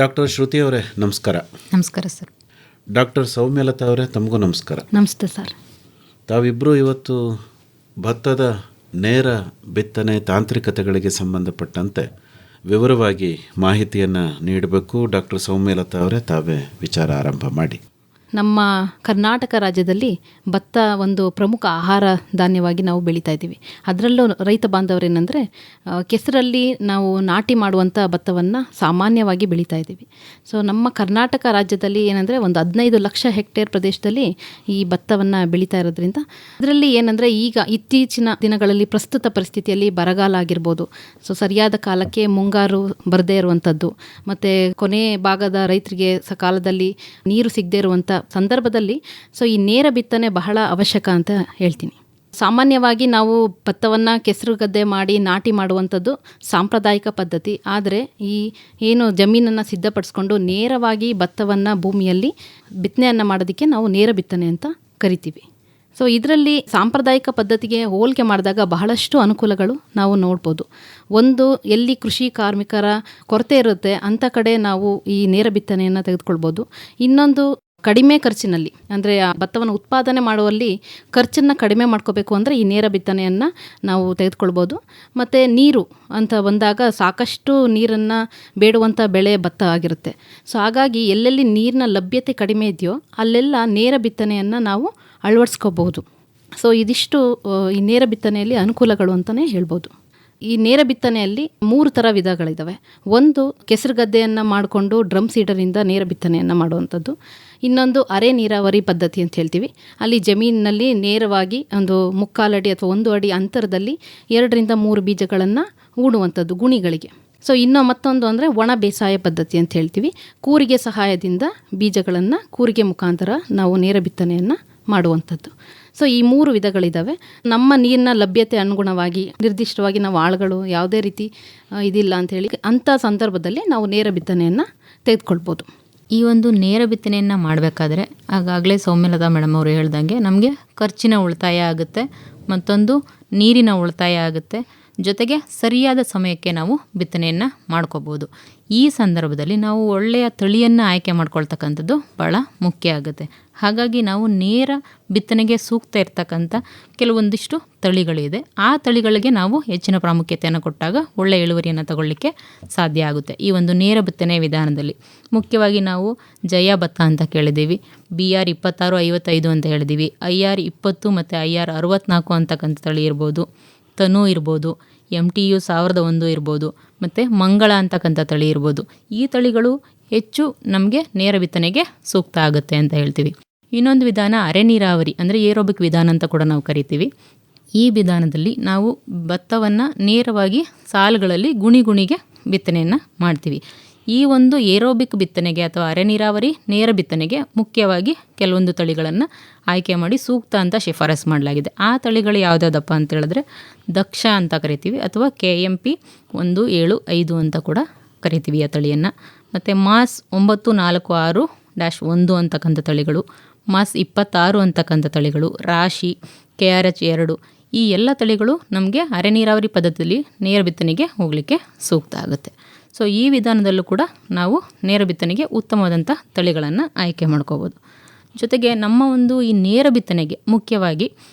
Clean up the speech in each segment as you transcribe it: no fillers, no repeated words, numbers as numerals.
Doctor ಶ್ರುತಿ ಅವರೇ ನಮಸ್ಕಾರ. ನಮಸ್ಕಾರ ಸರ್. ಡಾಕ್ಟರ್ ಸೌಮ್ಯಲತಾ ಅವರೇ ತಮಗೂ ನಮಸ್ಕಾರ. ನಮಸ್ತೆ ಸರ್. ತಾವಿಬ್ಬರು ಇವತ್ತು ಭತ್ತದ ನೇರ ಬಿತ್ತನೆ ತಾಂತ್ರಿಕತೆಗಳಿಗೆ ಸಂಬಂಧಪಟ್ಟಂತೆ ವಿವರವಾಗಿ ಮಾಹಿತಿಯನ್ನು ನೀಡಬೇಕು. ಡಾಕ್ಟರ್ ಸೌಮ್ಯಲತಾ ಅವರೇ ತಾವೇ ವಿಚಾರ ಆರಂಭ ಮಾಡಿ. ನಮ್ಮ ಕರ್ನಾಟಕ ರಾಜ್ಯದಲ್ಲಿ ಭತ್ತ ಒಂದು ಪ್ರಮುಖ ಆಹಾರ ಧಾನ್ಯವಾಗಿ ನಾವು ಬೆಳೀತಾ ಇದ್ದೀವಿ. ಅದರಲ್ಲೂ ರೈತ ಬಾಂಧವರೇನೆಂದರೆ ಕೆಸರಲ್ಲಿ ನಾವು ನಾಟಿ ಮಾಡುವಂಥ ಭತ್ತವನ್ನು ಸಾಮಾನ್ಯವಾಗಿ ಬೆಳೀತಾ ಇದ್ದೀವಿ. ಸೊ ನಮ್ಮ ಕರ್ನಾಟಕ ರಾಜ್ಯದಲ್ಲಿ ಏನಂದರೆ ಒಂದು 15 ಲಕ್ಷ ಹೆಕ್ಟೇರ್ ಪ್ರದೇಶದಲ್ಲಿ ಈ ಭತ್ತವನ್ನು ಬೆಳೀತಾ ಇರೋದ್ರಿಂದ ಅದರಲ್ಲಿ ಏನಂದರೆ ಈಗ ಇತ್ತೀಚಿನ ದಿನಗಳಲ್ಲಿ ಪ್ರಸ್ತುತ ಪರಿಸ್ಥಿತಿಯಲ್ಲಿ ಬರಗಾಲ ಆಗಿರ್ಬೋದು, ಸೊ ಸರಿಯಾದ ಕಾಲಕ್ಕೆ ಮುಂಗಾರು ಬರದೇ ಇರುವಂಥದ್ದು, ಮತ್ತು ಕೊನೆ ಭಾಗದ ರೈತರಿಗೆ ಸಕಾಲದಲ್ಲಿ ನೀರು ಸಿಗದೇ ಇರುವಂಥ ಸಂದರ್ಭದಲ್ಲಿ ಸೊ ಈ ನೇರ ಬಿತ್ತನೆ ಬಹಳ ಅವಶ್ಯಕ ಅಂತ ಹೇಳ್ತೀನಿ. ಸಾಮಾನ್ಯವಾಗಿ ನಾವು ಭತ್ತವನ್ನು ಕೆಸರು ಗದ್ದೆ ಮಾಡಿ ನಾಟಿ ಮಾಡುವಂಥದ್ದು ಸಾಂಪ್ರದಾಯಿಕ ಪದ್ಧತಿ. ಆದರೆ ಈ ಏನು ಜಮೀನನ್ನು ಸಿದ್ಧಪಡಿಸ್ಕೊಂಡು ನೇರವಾಗಿ ಭತ್ತವನ್ನು ಭೂಮಿಯಲ್ಲಿ ಬಿತ್ತನೆಯನ್ನು ಮಾಡೋದಕ್ಕೆ ನಾವು ನೇರ ಬಿತ್ತನೆ ಅಂತ ಕರಿತೀವಿ. ಸೊ ಇದರಲ್ಲಿ ಸಾಂಪ್ರದಾಯಿಕ ಪದ್ಧತಿಗೆ ಹೋಲಿಕೆ ಮಾಡಿದಾಗ ಬಹಳಷ್ಟು ಅನುಕೂಲಗಳು ನಾವು ನೋಡ್ಬೋದು. ಒಂದು, ಎಲ್ಲಿ ಕೃಷಿ ಕಾರ್ಮಿಕರ ಕೊರತೆ ಇರುತ್ತೆ ಅಂಥ ಕಡೆ ನಾವು ಈ ನೇರ ಬಿತ್ತನೆಯನ್ನು ತೆಗೆದುಕೊಳ್ಬೋದು. ಇನ್ನೊಂದು, ಕಡಿಮೆ ಖರ್ಚಿನಲ್ಲಿ, ಅಂದರೆ ಆ ಭತ್ತವನ್ನು ಉತ್ಪಾದನೆ ಮಾಡುವಲ್ಲಿ ಖರ್ಚನ್ನು ಕಡಿಮೆ ಮಾಡ್ಕೋಬೇಕು ಅಂದರೆ ಈ ನೇರ ಬಿತ್ತನೆಯನ್ನು ನಾವು ತೆಗೆದುಕೊಳ್ಬೋದು. ಮತ್ತು ನೀರು ಅಂತ ಬಂದಾಗ ಸಾಕಷ್ಟು ನೀರನ್ನು ಬೇಡುವಂಥ ಬೆಳೆ ಭತ್ತ ಆಗಿರುತ್ತೆ. ಸೊ ಹಾಗಾಗಿ ಎಲ್ಲೆಲ್ಲಿ ನೀರಿನ ಲಭ್ಯತೆ ಕಡಿಮೆ ಇದೆಯೋ ಅಲ್ಲೆಲ್ಲ ನೇರ ಬಿತ್ತನೆಯನ್ನು ನಾವು ಅಳವಡಿಸ್ಕೋಬಹುದು. ಸೊ ಇದಿಷ್ಟು ಈ ನೇರ ಬಿತ್ತನೆಯಲ್ಲಿ ಅನುಕೂಲಗಳು ಅಂತಲೇ ಹೇಳ್ಬೋದು. ಈ ನೇರ ಬಿತ್ತನೆಯಲ್ಲಿ 3 ಥರ ವಿಧಗಳಿದ್ದಾವೆ. ಒಂದು, ಕೆಸರು ಗದ್ದೆಯನ್ನು ಮಾಡಿಕೊಂಡು ಡ್ರಮ್ ಸೀಡರಿಂದ ನೇರ ಬಿತ್ತನೆಯನ್ನು ಮಾಡುವಂಥದ್ದು. ಇನ್ನೊಂದು, ಅರೆ ನೀರಾವರಿ ಪದ್ಧತಿ ಅಂತ ಹೇಳ್ತೀವಿ. ಅಲ್ಲಿ ಜಮೀನಿನಲ್ಲಿ ನೇರವಾಗಿ ಒಂದು 3/4 ಅಡಿ ಅಥವಾ 1 ಅಡಿ ಅಂತರದಲ್ಲಿ 2 ರಿಂದ 3 ಬೀಜಗಳನ್ನು ಹೂಡುವಂಥದ್ದು ಗುಣಿಗಳಿಗೆ. ಸೊ ಮತ್ತೊಂದು ಅಂದರೆ ಒಣ ಬೇಸಾಯ ಪದ್ಧತಿ ಅಂತ ಹೇಳ್ತೀವಿ. ಕೂರಿಗೆ ಸಹಾಯದಿಂದ ಬೀಜಗಳನ್ನು ಕೂರಿಗೆ ಮುಖಾಂತರ ನಾವು ನೇರ ಬಿತ್ತನೆಯನ್ನು ಮಾಡುವಂಥದ್ದು. ಸೊ ಈ 3 ವಿಧಗಳಿದ್ದಾವೆ. ನಮ್ಮ ನೀರಿನ ಲಭ್ಯತೆ ಅನುಗುಣವಾಗಿ ನಿರ್ದಿಷ್ಟವಾಗಿ ನಾವು ಆಳುಗಳು ಯಾವುದೇ ರೀತಿ ಇದಿಲ್ಲ ಅಂಥೇಳಿ ಅಂಥ ಸಂದರ್ಭದಲ್ಲಿ ನಾವು ನೇರ ಬಿತ್ತನೆಯನ್ನು ತೆಗೆದುಕೊಳ್ಬೋದು. ಈ ಒಂದು ನೇರ ಬಿತ್ತನೆಯನ್ನು ಮಾಡಬೇಕಾದ್ರೆ ಆಗಾಗಲೇ ಸೌಮ್ಯಲತಾ ಮೇಡಮ್ ಅವರು ಹೇಳ್ದಂಗೆ ನಮಗೆ ಖರ್ಚಿನ ಉಳಿತಾಯ ಆಗುತ್ತೆ, ಮತ್ತೊಂದು ನೀರಿನ ಉಳಿತಾಯ ಆಗುತ್ತೆ, ಜೊತೆಗೆ ಸರಿಯಾದ ಸಮಯಕ್ಕೆ ನಾವು ಬಿತ್ತನೆಯನ್ನು ಮಾಡ್ಕೋಬೋದು. ಈ ಸಂದರ್ಭದಲ್ಲಿ ನಾವು ಒಳ್ಳೆಯ ತಳಿಯನ್ನು ಆಯ್ಕೆ ಮಾಡ್ಕೊಳ್ತಕ್ಕಂಥದ್ದು ಭಾಳ ಮುಖ್ಯ ಆಗುತ್ತೆ. ಹಾಗಾಗಿ ನಾವು ನೇರ ಬಿತ್ತನೆಗೆ ಸೂಕ್ತ ಇರ್ತಕ್ಕಂಥ ಕೆಲವೊಂದಿಷ್ಟು ತಳಿಗಳಿದೆ. ಆ ತಳಿಗಳಿಗೆ ನಾವು ಹೆಚ್ಚಿನ ಪ್ರಾಮುಖ್ಯತೆಯನ್ನು ಕೊಟ್ಟಾಗ ಒಳ್ಳೆಯ ಇಳುವರಿಯನ್ನು ತಗೊಳ್ಳಿಕ್ಕೆ ಸಾಧ್ಯ ಆಗುತ್ತೆ. ಈ ಒಂದು ನೇರ ಬಿತ್ತನೆ ವಿಧಾನದಲ್ಲಿ ಮುಖ್ಯವಾಗಿ ನಾವು ಜಯ ಭತ್ತ ಅಂತ ಕೇಳಿದ್ದೀವಿ, BR 2655 ಅಂತ ಹೇಳಿದ್ದೀವಿ, IR 20 ಮತ್ತು IR 64 ಅಂತಕ್ಕಂಥ ತಳಿ ಇರ್ಬೋದು, ತನು ಇರ್ಬೋದು, MTU 1001 ಇರ್ಬೋದು, ಮತ್ತು ಮಂಗಳ ಅಂತಕ್ಕಂಥ ತಳಿ ಇರ್ಬೋದು. ಈ ತಳಿಗಳು ಹೆಚ್ಚು ನಮಗೆ ನೇರ ಬಿತ್ತನೆಗೆ ಸೂಕ್ತ ಆಗುತ್ತೆ ಅಂತ ಹೇಳ್ತೀವಿ. ಇನ್ನೊಂದು ವಿಧಾನ ಅರೆ ನೀರಾವರಿ, ಅಂದರೆ ಏರೋಬಿಕ್ ವಿಧಾನ ಅಂತ ಕೂಡ ನಾವು ಕರಿತೀವಿ. ಈ ವಿಧಾನದಲ್ಲಿ ನಾವು ಭತ್ತವನ್ನು ನೇರವಾಗಿ ಸಾಲುಗಳಲ್ಲಿ ಗುಣಿಗೆ ಬಿತ್ತನೆಯನ್ನು ಮಾಡ್ತೀವಿ. ಈ ಒಂದು ಏರೋಬಿಕ್ ಬಿತ್ತನೆಗೆ ಅಥವಾ ಅರೆ ನೀರಾವರಿ ನೇರ ಬಿತ್ತನೆಗೆ ಮುಖ್ಯವಾಗಿ ಕೆಲವೊಂದು ತಳಿಗಳನ್ನು ಆಯ್ಕೆ ಮಾಡಿ ಸೂಕ್ತ ಅಂತ ಶಿಫಾರಸು ಮಾಡಲಾಗಿದೆ. ಆ ತಳಿಗಳು ಯಾವುದ್ಯಾವುದಪ್ಪ ಅಂತ ಹೇಳಿದ್ರೆ ದಕ್ಷ ಅಂತ ಕರಿತೀವಿ, ಅಥವಾ KMP 175 ಅಂತ ಕೂಡ ಕರಿತೀವಿ ಆ ತಳಿಯನ್ನು. ಮತ್ತು ಮಾಸ್ 946-1 ಅಂತಕ್ಕಂಥ ತಳಿಗಳು, ಮಾಸ್ 26 ಅಂತಕ್ಕಂಥ ತಳಿಗಳು, ರಾಶಿ, KRH 2, ಈ ಎಲ್ಲ ತಳಿಗಳು ನಮಗೆ ಅರೆ ನೀರಾವರಿ ಪದ್ಧತಿಯಲ್ಲಿ ನೇರ ಬಿತ್ತನೆಗೆ ಹೋಗಲಿಕ್ಕೆ ಸೂಕ್ತ ಆಗುತ್ತೆ. ಸೊ ಈ ವಿಧಾನದಲ್ಲೂ ಕೂಡ ನಾವು ನೇರ ಬಿತ್ತನೆಗೆ ಉತ್ತಮವಾದಂಥ ತಳಿಗಳನ್ನು ಆಯ್ಕೆ ಮಾಡ್ಕೋಬೋದು. ಜೊತೆಗೆ ನಮ್ಮ ಒಂದು ಈ ನೇರ ಬಿತ್ತನೆಗೆ ಮುಖ್ಯವಾಗಿ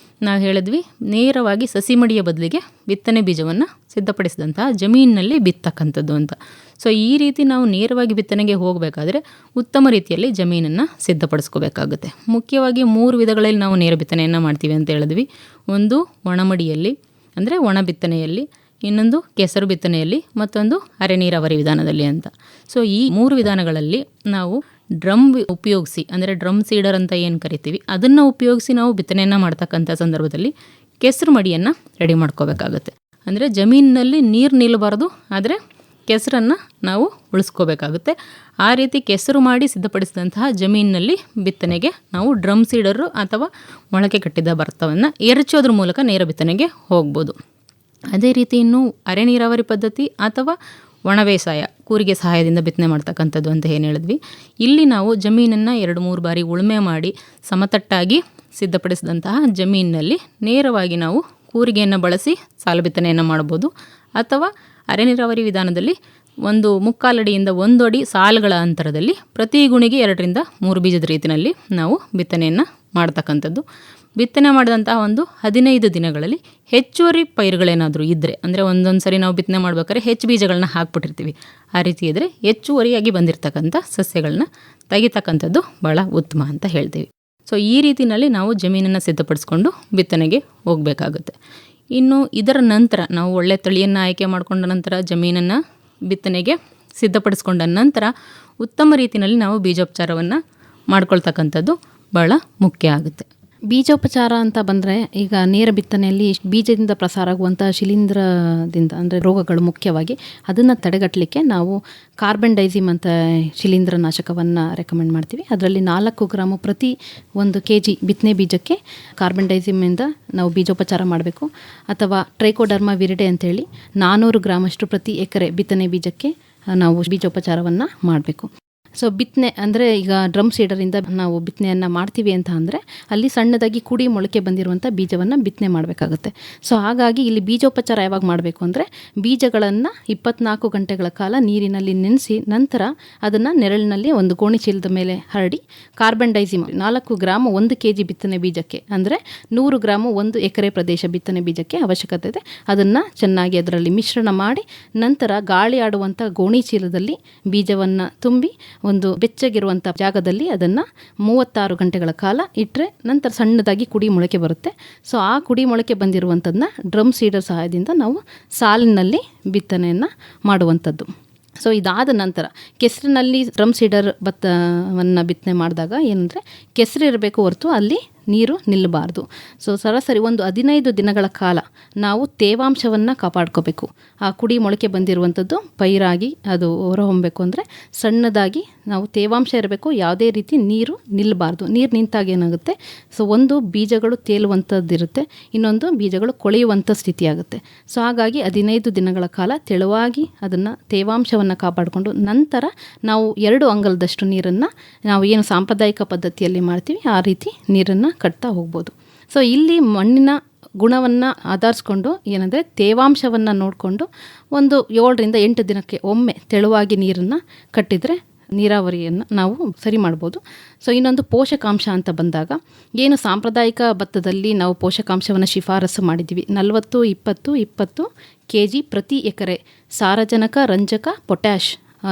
ನಾವು ಹೇಳಿದ್ವಿ, ನೇರವಾಗಿ ಸಸಿ ಮಡಿಯ ಬದಲಿಗೆ ಬಿತ್ತನೆ ಬೀಜವನ್ನು ಸಿದ್ಧಪಡಿಸಿದಂತಹ ಜಮೀನಿನಲ್ಲಿ ಬಿತ್ತಕ್ಕಂಥದ್ದು ಅಂತ. ಸೊ ಈ ರೀತಿ ನಾವು ನೇರವಾಗಿ ಬಿತ್ತನೆಗೆ ಹೋಗಬೇಕಾದ್ರೆ ಉತ್ತಮ ರೀತಿಯಲ್ಲಿ ಜಮೀನನ್ನು ಸಿದ್ಧಪಡಿಸ್ಕೋಬೇಕಾಗುತ್ತೆ. ಮುಖ್ಯವಾಗಿ 3 ವಿಧಗಳಲ್ಲಿ ನಾವು ನೇರ ಬಿತ್ತನೆಯನ್ನು ಮಾಡ್ತೀವಿ ಅಂತ ಹೇಳಿದ್ವಿ. ಒಂದು ಒಣಮಡಿಯಲ್ಲಿ, ಅಂದರೆ ಒಣ ಬಿತ್ತನೆಯಲ್ಲಿ, ಇನ್ನೊಂದು ಕೆಸರು ಬಿತ್ತನೆಯಲ್ಲಿ, ಮತ್ತೊಂದು ಅರೆ ನೀರಾವರಿ ವಿಧಾನದಲ್ಲಿ ಅಂತ. ಸೊ ಈ 3 ವಿಧಾನಗಳಲ್ಲಿ ನಾವು ಡ್ರಮ್ ಉಪಯೋಗಿಸಿ, ಅಂದರೆ ಡ್ರಮ್ ಸೀಡರ್ ಅಂತ ಏನು ಕರಿತೀವಿ, ಅದನ್ನು ಉಪಯೋಗಿಸಿ ನಾವು ಬಿತ್ತನೆಯನ್ನು ಮಾಡ್ತಕ್ಕಂಥ ಸಂದರ್ಭದಲ್ಲಿ ಕೆಸರು ಮಡಿಯನ್ನು ರೆಡಿ ಮಾಡ್ಕೋಬೇಕಾಗುತ್ತೆ. ಅಂದರೆ ಜಮೀನಿನಲ್ಲಿ ನೀರು ನಿಲ್ಲಬಾರ್ದು, ಆದರೆ ಕೆಸರನ್ನು ನಾವು ಉಳಿಸ್ಕೋಬೇಕಾಗುತ್ತೆ. ಆ ರೀತಿ ಕೆಸರು ಮಾಡಿ ಸಿದ್ಧಪಡಿಸಿದಂತಹ ಜಮೀನಿನಲ್ಲಿ ಬಿತ್ತನೆಗೆ ನಾವು ಡ್ರಮ್ ಸೀಡರು ಅಥವಾ ಮೊಳಕೆ ಕಟ್ಟಿದ ಭತ್ತವನ್ನು ಎರಚೋದ್ರ ಮೂಲಕ ನೇರ ಬಿತ್ತನೆಗೆ ಹೋಗ್ಬೋದು. ಅದೇ ರೀತಿ ಇನ್ನು ಅರೆ ನೀರಾವರಿ ಪದ್ಧತಿ ಅಥವಾ ಒಣ ಬೇಸಾಯ ಕೂರಿಗೆ ಸಹಾಯದಿಂದ ಬಿತ್ತನೆ ಮಾಡ್ತಕ್ಕಂಥದ್ದು ಅಂತ ಏನು ಹೇಳಿದ್ವಿ, ಇಲ್ಲಿ ನಾವು ಜಮೀನನ್ನು 2-3 ಬಾರಿ ಉಳುಮೆ ಮಾಡಿ ಸಮತಟ್ಟಾಗಿ ಸಿದ್ಧಪಡಿಸಿದಂತಹ ಜಮೀನಿನಲ್ಲಿ ನೇರವಾಗಿ ನಾವು ಕೂರಿಗೆಯನ್ನು ಬಳಸಿ ಸಾಲು ಬಿತ್ತನೆಯನ್ನು ಮಾಡ್ಬೋದು. ಅಥವಾ ಅರೆ ನೀರಾವರಿ ವಿಧಾನದಲ್ಲಿ ಒಂದು 3/4 ಅಡಿಯಿಂದ 1 ಅಡಿ ಸಾಲುಗಳ ಅಂತರದಲ್ಲಿ ಪ್ರತಿ ಗುಣಿಗೆ 2ರಿಂದ 3 ಬೀಜದ ರೀತಿಯಲ್ಲಿ ನಾವು ಬಿತ್ತನೆಯನ್ನು ಮಾಡ್ತಕ್ಕಂಥದ್ದು. ಬಿತ್ತನೆ ಮಾಡಿದಂತಹ ಒಂದು 15 ದಿನಗಳಲ್ಲಿ ಹೆಚ್ಚುವರಿ ಪೈರುಗಳೇನಾದರೂ ಇದ್ದರೆ, ಅಂದರೆ ಒಂದೊಂದು ಸರಿ ನಾವು ಬಿತ್ತನೆ ಮಾಡ್ಬೇಕಾದ್ರೆ ಹೆಚ್ಚು ಬೀಜಗಳನ್ನ ಹಾಕ್ಬಿಟ್ಟಿರ್ತೀವಿ, ಆ ರೀತಿ ಇದ್ದರೆ ಹೆಚ್ಚುವರಿಯಾಗಿ ಬಂದಿರತಕ್ಕಂಥ ಸಸ್ಯಗಳನ್ನ ತೆಗಿತಕ್ಕಂಥದ್ದು ಭಾಳ ಉತ್ತಮ ಅಂತ ಹೇಳ್ತೀವಿ. ಸೊ ಈ ರೀತಿಯಲ್ಲಿ ನಾವು ಜಮೀನನ್ನು ಸಿದ್ಧಪಡಿಸ್ಕೊಂಡು ಬಿತ್ತನೆಗೆ ಹೋಗಬೇಕಾಗುತ್ತೆ. ಇನ್ನು ಇದರ ನಂತರ ನಾವು ಒಳ್ಳೆ ತಳಿಯನ್ನು ಆಯ್ಕೆ ಮಾಡಿಕೊಂಡ ನಂತರ ಜಮೀನನ್ನು ಬಿತ್ತನೆಗೆ ಸಿದ್ಧಪಡಿಸ್ಕೊಂಡ ನಂತರ ಉತ್ತಮ ರೀತಿಯಲ್ಲಿ ನಾವು ಬೀಜೋಪಚಾರವನ್ನು ಮಾಡ್ಕೊಳ್ತಕ್ಕಂಥದ್ದು ಭಾಳ ಮುಖ್ಯ ಆಗುತ್ತೆ. ಬೀಜೋಪಚಾರ ಅಂತ ಬಂದರೆ ಈಗ ನೇರ ಬಿತ್ತನೆಯಲ್ಲಿ ಬೀಜದಿಂದ ಪ್ರಸಾರ ಆಗುವಂಥ ಶಿಲೀಂಧ್ರದಿಂದ ಅಂದರೆ ರೋಗಗಳು ಮುಖ್ಯವಾಗಿ ಅದನ್ನು ತಡೆಗಟ್ಟಲಿಕ್ಕೆ ನಾವು ಕಾರ್ಬನ್ ಡೈಸಿಮ್ ಅಂತ ಶಿಲೀಂಧ್ರ ನಾಶಕವನ್ನು ರೆಕಮೆಂಡ್ ಮಾಡ್ತೀವಿ. ಅದರಲ್ಲಿ 4 ಗ್ರಾಮು ಪ್ರತಿ 1 kg ಬಿತ್ತನೆ ಬೀಜಕ್ಕೆ ಕಾರ್ಬನ್ ಡೈಸಿಮಿಂದ ನಾವು ಬೀಜೋಪಚಾರ ಮಾಡಬೇಕು. ಅಥವಾ ಟ್ರೈಕೋಡರ್ಮಾ ವಿರಿಡೆ ಅಂತೇಳಿ 400 ಗ್ರಾಮಷ್ಟು ಪ್ರತಿ ಎಕರೆ ಬಿತ್ತನೆ ಬೀಜಕ್ಕೆ ನಾವು ಬೀಜೋಪಚಾರವನ್ನು ಮಾಡಬೇಕು. ಸೊ ಬಿತ್ತನೆ ಅಂದರೆ ಈಗ ಡ್ರಮ್ ಸೀಡರಿಂದ ನಾವು ಬಿತ್ತನೆಯನ್ನು ಮಾಡ್ತೀವಿ ಅಂತ ಅಂದರೆ ಅಲ್ಲಿ ಸಣ್ಣದಾಗಿ ಕುಡಿ ಮೊಳಕೆ ಬಂದಿರುವಂಥ ಬೀಜವನ್ನು ಬಿತ್ತನೆ ಮಾಡಬೇಕಾಗುತ್ತೆ. ಸೊ ಹಾಗಾಗಿ ಇಲ್ಲಿ ಬೀಜೋಪಚಾರ ಯಾವಾಗ ಮಾಡಬೇಕು ಅಂದರೆ ಬೀಜಗಳನ್ನು 24 ಗಂಟೆಗಳ ಕಾಲ ನೀರಿನಲ್ಲಿ ನೆನೆಸಿ ನಂತರ ಅದನ್ನು ನೆರಳಿನಲ್ಲಿ ಒಂದು ಗೋಣಿ ಚೀಲದ ಮೇಲೆ ಹರಡಿ ಕಾರ್ಬನ್ ಡೈಸಿಮ್ 4 ಗ್ರಾಮ್ 1 kg ಬಿತ್ತನೆ ಬೀಜಕ್ಕೆ, ಅಂದರೆ 100 ಗ್ರಾಮ್ 1 ಎಕರೆ ಪ್ರದೇಶ ಬಿತ್ತನೆ ಬೀಜಕ್ಕೆ ಅವಶ್ಯಕತೆ ಇದೆ. ಅದನ್ನು ಚೆನ್ನಾಗಿ ಅದರಲ್ಲಿ ಮಿಶ್ರಣ ಮಾಡಿ ನಂತರ ಗಾಳಿ ಆಡುವಂಥ ಗೋಣಿ ಚೀಲದಲ್ಲಿ ಬೀಜವನ್ನು ತುಂಬಿ ಒಂದು ಬೆಚ್ಚಗಿರುವಂಥ ಜಾಗದಲ್ಲಿ ಅದನ್ನು 36 ಗಂಟೆಗಳ ಕಾಲ ಇಟ್ಟರೆ ನಂತರ ಸಣ್ಣದಾಗಿ ಕುಡಿ ಮೊಳಕೆ ಬರುತ್ತೆ. ಸೊ ಆ ಕುಡಿ ಮೊಳಕೆ ಬಂದಿರುವಂಥದ್ದನ್ನ ಡ್ರಮ್ ಸೀಡರ್ ಸಹಾಯದಿಂದ ನಾವು ಸಾಲಿನಲ್ಲಿ ಬಿತ್ತನೆಯನ್ನು ಮಾಡುವಂಥದ್ದು. ಸೊ ಇದಾದ ನಂತರ ಕೆಸರಿನಲ್ಲಿ ಡ್ರಮ್ ಸೀಡರ್ ಭತ್ತವನ್ನು ಬಿತ್ತನೆ ಮಾಡಿದಾಗ ಏನಂದರೆ ಕೆಸರು ಇರಬೇಕು ಹೊರತು ಅಲ್ಲಿ ನೀರು ನಿಲ್ಲಬಾರ್ದು. ಸೊ ಸರಾಸರಿ ಒಂದು 15 ದಿನಗಳ ಕಾಲ ನಾವು ತೇವಾಂಶವನ್ನು ಕಾಪಾಡ್ಕೋಬೇಕು. ಆ ಕುಡಿ ಮೊಳಕೆ ಬಂದಿರುವಂಥದ್ದು ಪೈರಾಗಿ ಅದು ಹೊರಹೊಮ್ಮಬೇಕು ಅಂದರೆ ಸಣ್ಣದಾಗಿ ನಾವು ತೇವಾಂಶ ಇರಬೇಕು, ಯಾವುದೇ ರೀತಿ ನೀರು ನಿಲ್ಲಬಾರ್ದು. ನೀರು ನಿಂತಾಗ ಏನಾಗುತ್ತೆ, ಸೊ ಒಂದು ಬೀಜಗಳು ತೇಲುವಂಥದ್ದಿರುತ್ತೆ, ಇನ್ನೊಂದು ಬೀಜಗಳು ಕೊಳೆಯುವಂಥ ಸ್ಥಿತಿಯಾಗುತ್ತೆ. ಸೊ ಹಾಗಾಗಿ 15 ದಿನಗಳ ಕಾಲ ತೆಳುವಾಗಿ ಅದನ್ನು ತೇವಾಂಶವನ್ನು ಕಾಪಾಡಿಕೊಂಡು ನಂತರ ನಾವು 2 ಅಂಗಲದಷ್ಟು ನೀರನ್ನು ನಾವು ಏನು ಸಾಂಪ್ರದಾಯಿಕ ಪದ್ಧತಿಯಲ್ಲಿ ಮಾಡ್ತೀವಿ ಆ ರೀತಿ ನೀರನ್ನು ಕಟ್ತಾ ಹೋಗ್ಬೋದು. ಸೊ ಇಲ್ಲಿ ಮಣ್ಣಿನ ಗುಣವನ್ನು ಆಧರಿಸ್ಕೊಂಡು ಏನಂದರೆ ತೇವಾಂಶವನ್ನು ನೋಡಿಕೊಂಡು ಒಂದು 7ರಿಂದ 8 ದಿನಕ್ಕೆ ಒಮ್ಮೆ ತೆಳುವಾಗಿ ನೀರನ್ನು ಕಟ್ಟಿದರೆ ನೀರಾವರಿಯನ್ನು ನಾವು ಸರಿ ಮಾಡ್ಬೋದು. ಸೊ ಇನ್ನೊಂದು ಪೋಷಕಾಂಶ ಅಂತ ಬಂದಾಗ ಏನು ಸಾಂಪ್ರದಾಯಿಕ ಭತ್ತದಲ್ಲಿ ನಾವು ಪೋಷಕಾಂಶವನ್ನು ಶಿಫಾರಸು ಮಾಡಿದ್ದೀವಿ 40-20-20 kg ಪ್ರತಿ ಎಕರೆ ಸಾರಜನಕ, ರಂಜಕ, ಪೊಟ್ಯಾಷ್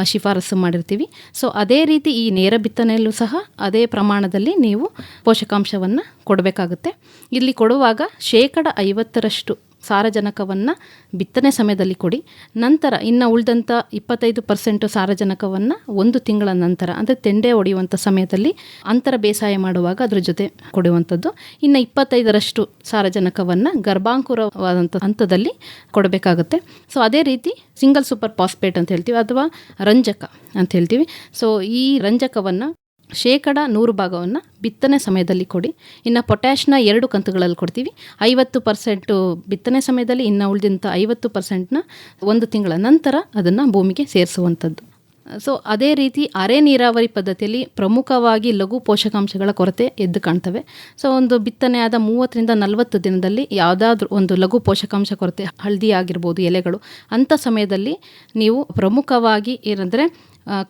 ಶಿಫಾರಸು ಮಾಡಿರ್ತೀವಿ. ಸೊ ಅದೇ ರೀತಿ ಈ ನೇರ ಬಿತ್ತನೆಯಲ್ಲೂ ಸಹ ಅದೇ ಪ್ರಮಾಣದಲ್ಲಿ ನೀವು ಪೋಷಕಾಂಶವನ್ನು ಕೊಡಬೇಕಾಗುತ್ತೆ. ಇಲ್ಲಿ ಕೊಡುವಾಗ 50% ಸಾರಜನಕವನ್ನು ಬಿತ್ತನೆ ಸಮಯದಲ್ಲಿ ಕೊಡಿ. ನಂತರ ಇನ್ನು ಉಳಿದಂಥ 25% ಸಾರಜನಕವನ್ನು 1 ತಿಂಗಳ ನಂತರ ಅಂದರೆ ತೆಂಡೆ ಹೊಡೆಯುವಂಥ ಸಮಯದಲ್ಲಿ ಅಂತರ ಬೇಸಾಯ ಮಾಡುವಾಗ ಅದ್ರ ಜೊತೆ ಕೊಡುವಂಥದ್ದು. ಇನ್ನು 25% ಸಾರಜನಕವನ್ನು ಗರ್ಭಾಂಕುರವಾದಂಥ ಹಂತದಲ್ಲಿ ಕೊಡಬೇಕಾಗುತ್ತೆ. ಸೊ ಅದೇ ರೀತಿ ಸಿಂಗಲ್ ಸೂಪರ್ ಫಾಸ್ಫೇಟ್ ಅಂತ ಹೇಳ್ತೀವಿ ಅಥವಾ ರಂಜಕ ಅಂತ ಹೇಳ್ತೀವಿ. ಸೊ ಈ ರಂಜಕವನ್ನು 100% ಬಿತ್ತನೆ ಸಮಯದಲ್ಲಿ ಕೊಡಿ. ಇನ್ನು ಪೊಟ್ಯಾಷ್ನ 2 ಕಂತುಗಳಲ್ಲಿ ಕೊಡ್ತೀವಿ. 50% ಬಿತ್ತನೆ ಸಮಯದಲ್ಲಿ, ಇನ್ನು ಉಳಿದಂಥ 50%ನ 1 ತಿಂಗಳ ನಂತರ ಅದನ್ನು ಭೂಮಿಗೆ ಸೇರಿಸುವಂಥದ್ದು. ಸೊ ಅದೇ ರೀತಿ ಅರೆ ನೀರಾವರಿ ಪದ್ಧತಿಯಲ್ಲಿ ಪ್ರಮುಖವಾಗಿ ಲಘು ಪೋಷಕಾಂಶಗಳ ಕೊರತೆ ಎದ್ದು ಕಾಣ್ತವೆ. ಸೊ ಒಂದು ಬಿತ್ತನೆ ಆದ 30ರಿಂದ 40 ದಿನದಲ್ಲಿ ಯಾವುದಾದ್ರೂ ಒಂದು ಲಘು ಪೋಷಕಾಂಶ ಕೊರತೆ, ಹಳದಿ ಆಗಿರ್ಬೋದು ಎಲೆಗಳು, ಅಂಥ ಸಮಯದಲ್ಲಿ ನೀವು ಪ್ರಮುಖವಾಗಿ ಏನಂದರೆ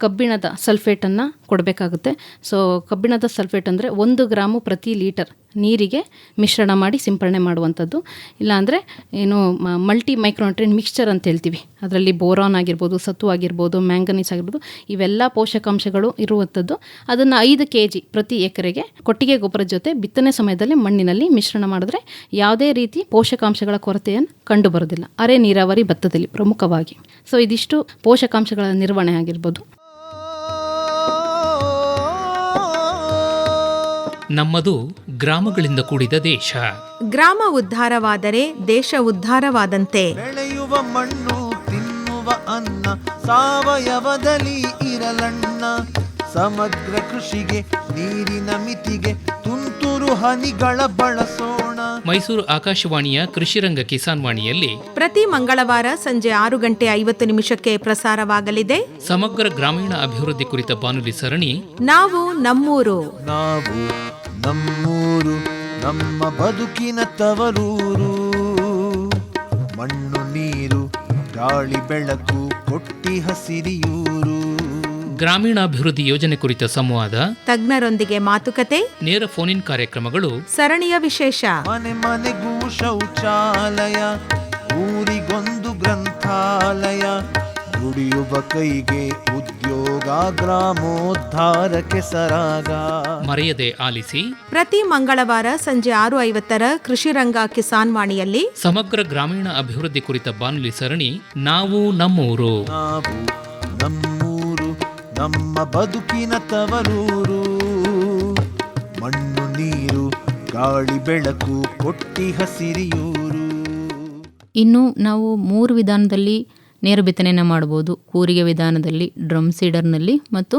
ಕಬ್ಬಿಣದ ಸಲ್ಫೇಟನ್ನು ಕೊಡಬೇಕಾಗುತ್ತೆ. ಸೊ ಕಬ್ಬಿಣದ ಸಲ್ಫೇಟ್ ಅಂದರೆ 1 ಗ್ರಾಮು ಪ್ರತಿ ಲೀಟರ್ ನೀರಿಗೆ ಮಿಶ್ರಣ ಮಾಡಿ ಸಿಂಪರಣೆ ಮಾಡುವಂಥದ್ದು. ಇಲ್ಲಾಂದರೆ ಏನು ಮಲ್ಟಿ ಮೈಕ್ರೋನ್ಯೂಟ್ರಿಯೆಂಟ್ ಮಿಕ್ಸ್ಚರ್ ಅಂತ ಹೇಳ್ತೀವಿ, ಅದರಲ್ಲಿ ಬೋರಾನ್ ಆಗಿರ್ಬೋದು, ಸತು ಆಗಿರ್ಬೋದು, ಮ್ಯಾಂಗನೀಸ್ ಆಗಿರ್ಬೋದು, ಇವೆಲ್ಲ ಪೋಷಕಾಂಶಗಳು ಇರುವಂಥದ್ದು. ಅದನ್ನು 5 kg ಪ್ರತಿ ಎಕರೆಗೆ ಕೊಟ್ಟಿಗೆ ಗೊಬ್ಬರದ ಜೊತೆ ಬಿತ್ತನೆ ಸಮಯದಲ್ಲಿ ಮಣ್ಣಿನಲ್ಲಿ ಮಿಶ್ರಣ ಮಾಡಿದ್ರೆ ಯಾವುದೇ ರೀತಿ ಪೋಷಕಾಂಶಗಳ ಕೊರತೆಯನ್ನು ಕಂಡು ಬರೋದಿಲ್ಲ ಅರೆ ನೀರಾವರಿ ಭತ್ತದಲ್ಲಿ ಪ್ರಮುಖವಾಗಿ. ಸೊ ಇದಿಷ್ಟು ಪೋಷಕಾಂಶಗಳ ನಿರ್ವಹಣೆ ಆಗಿರ್ಬೋದು. ನಮ್ಮದು ಗ್ರಾಮಗಳಿಂದ ಕೂಡಿದ ದೇಶ. ಗ್ರಾಮ ಉದ್ಧಾರವಾದರೆ ದೇಶ ಉದ್ಧಾರವಾದಂತೆ. ಬೆಳೆಯುವ ಮಣ್ಣು ತಿನ್ನುವ ಅನ್ನ ಸಾವಯವದಲ್ಲಿ ಇರಲಣ್ಣ. ಸಮಗ್ರ ಕೃಷಿಗೆ ನೀರಿನ ಮಿತಿಗೆ ತುಂತುರು ಹನಿಗಳ ಬಳಸೋಣ. ಮೈಸೂರು ಆಕಾಶವಾಣಿಯ ಕೃಷಿರಂಗ ಕಿಸಾನ್ ವಾಣಿಯಲ್ಲಿ ಪ್ರತಿ ಮಂಗಳವಾರ ಸಂಜೆ 6:50 ಪ್ರಸಾರವಾಗಲಿದೆ ಸಮಗ್ರ ಗ್ರಾಮೀಣ ಅಭಿವೃದ್ಧಿ ಕುರಿತ ಬಾನುಲಿ ಸರಣಿ ನಾವು ನಮ್ಮೂರು. ನಾವು ನಮ್ಮೂರು ನಮ್ಮ ಬದುಕಿನ ತವರೂರು. ಮಣ್ಣು ನೀರು ಗಾಳಿ ಬೆಳಕು ಕೊಟ್ಟಿ ಹಸಿರಿಯೂರು. ಗ್ರಾಮೀಣಾಭಿವೃದ್ಧಿ ಯೋಜನೆ ಕುರಿತ ಸಂವಾದ, ತಜ್ಞರೊಂದಿಗೆ ಮಾತುಕತೆ, ನೇರ ಫೋನ್ ಇನ್ ಕಾರ್ಯಕ್ರಮಗಳು ಸರಣಿಯ ವಿಶೇಷ. ಮನೆ ಮನೆಗೂ ಶೌಚಾಲಯ, ಊರಿಗೊಂದು ಗ್ರಂಥಾಲಯ, ದುಡಿಯುವ ಕೈಗೆ ಉದ್ಯೋಗ, ಗ್ರಾಮೋದ್ಧಾರಕ್ಕೆ ಸರಾಗ. ಮರೆಯದೆ ಆಲಿಸಿ. ಪ್ರತಿ ಮಂಗಳವಾರ ಸಂಜೆ 6:50 ಕೃಷಿರಂಗ ಕಿಸಾನ್ ವಾಣಿಯಲ್ಲಿ ಸಮಗ್ರ ಗ್ರಾಮೀಣ ಅಭಿವೃದ್ಧಿ ಕುರಿತ ಬಾನುಲಿ ಸರಣಿ ನಾವು ನಮ್ಮೂರು. ನಾವು ನಮ್ಮೂರು, ನಮ್ಮ ಬದುಕಿನ ತವರೂರು. ಮಣ್ಣು ನೀರು ಗಾಳಿ ಬೆಳಕು ಕೊಟ್ಟಿ ಹಸಿರಿಯೂರು. ಇನ್ನು ನಾವು 3 ವಿಧಾನದಲ್ಲಿ ನೇರ ಬಿತ್ತನೆಯನ್ನು ಮಾಡ್ಬೋದು. ಕೂರಿಗೆ ವಿಧಾನದಲ್ಲಿ, ಡ್ರಮ್ ಸೀಡರ್ನಲ್ಲಿ ಮತ್ತು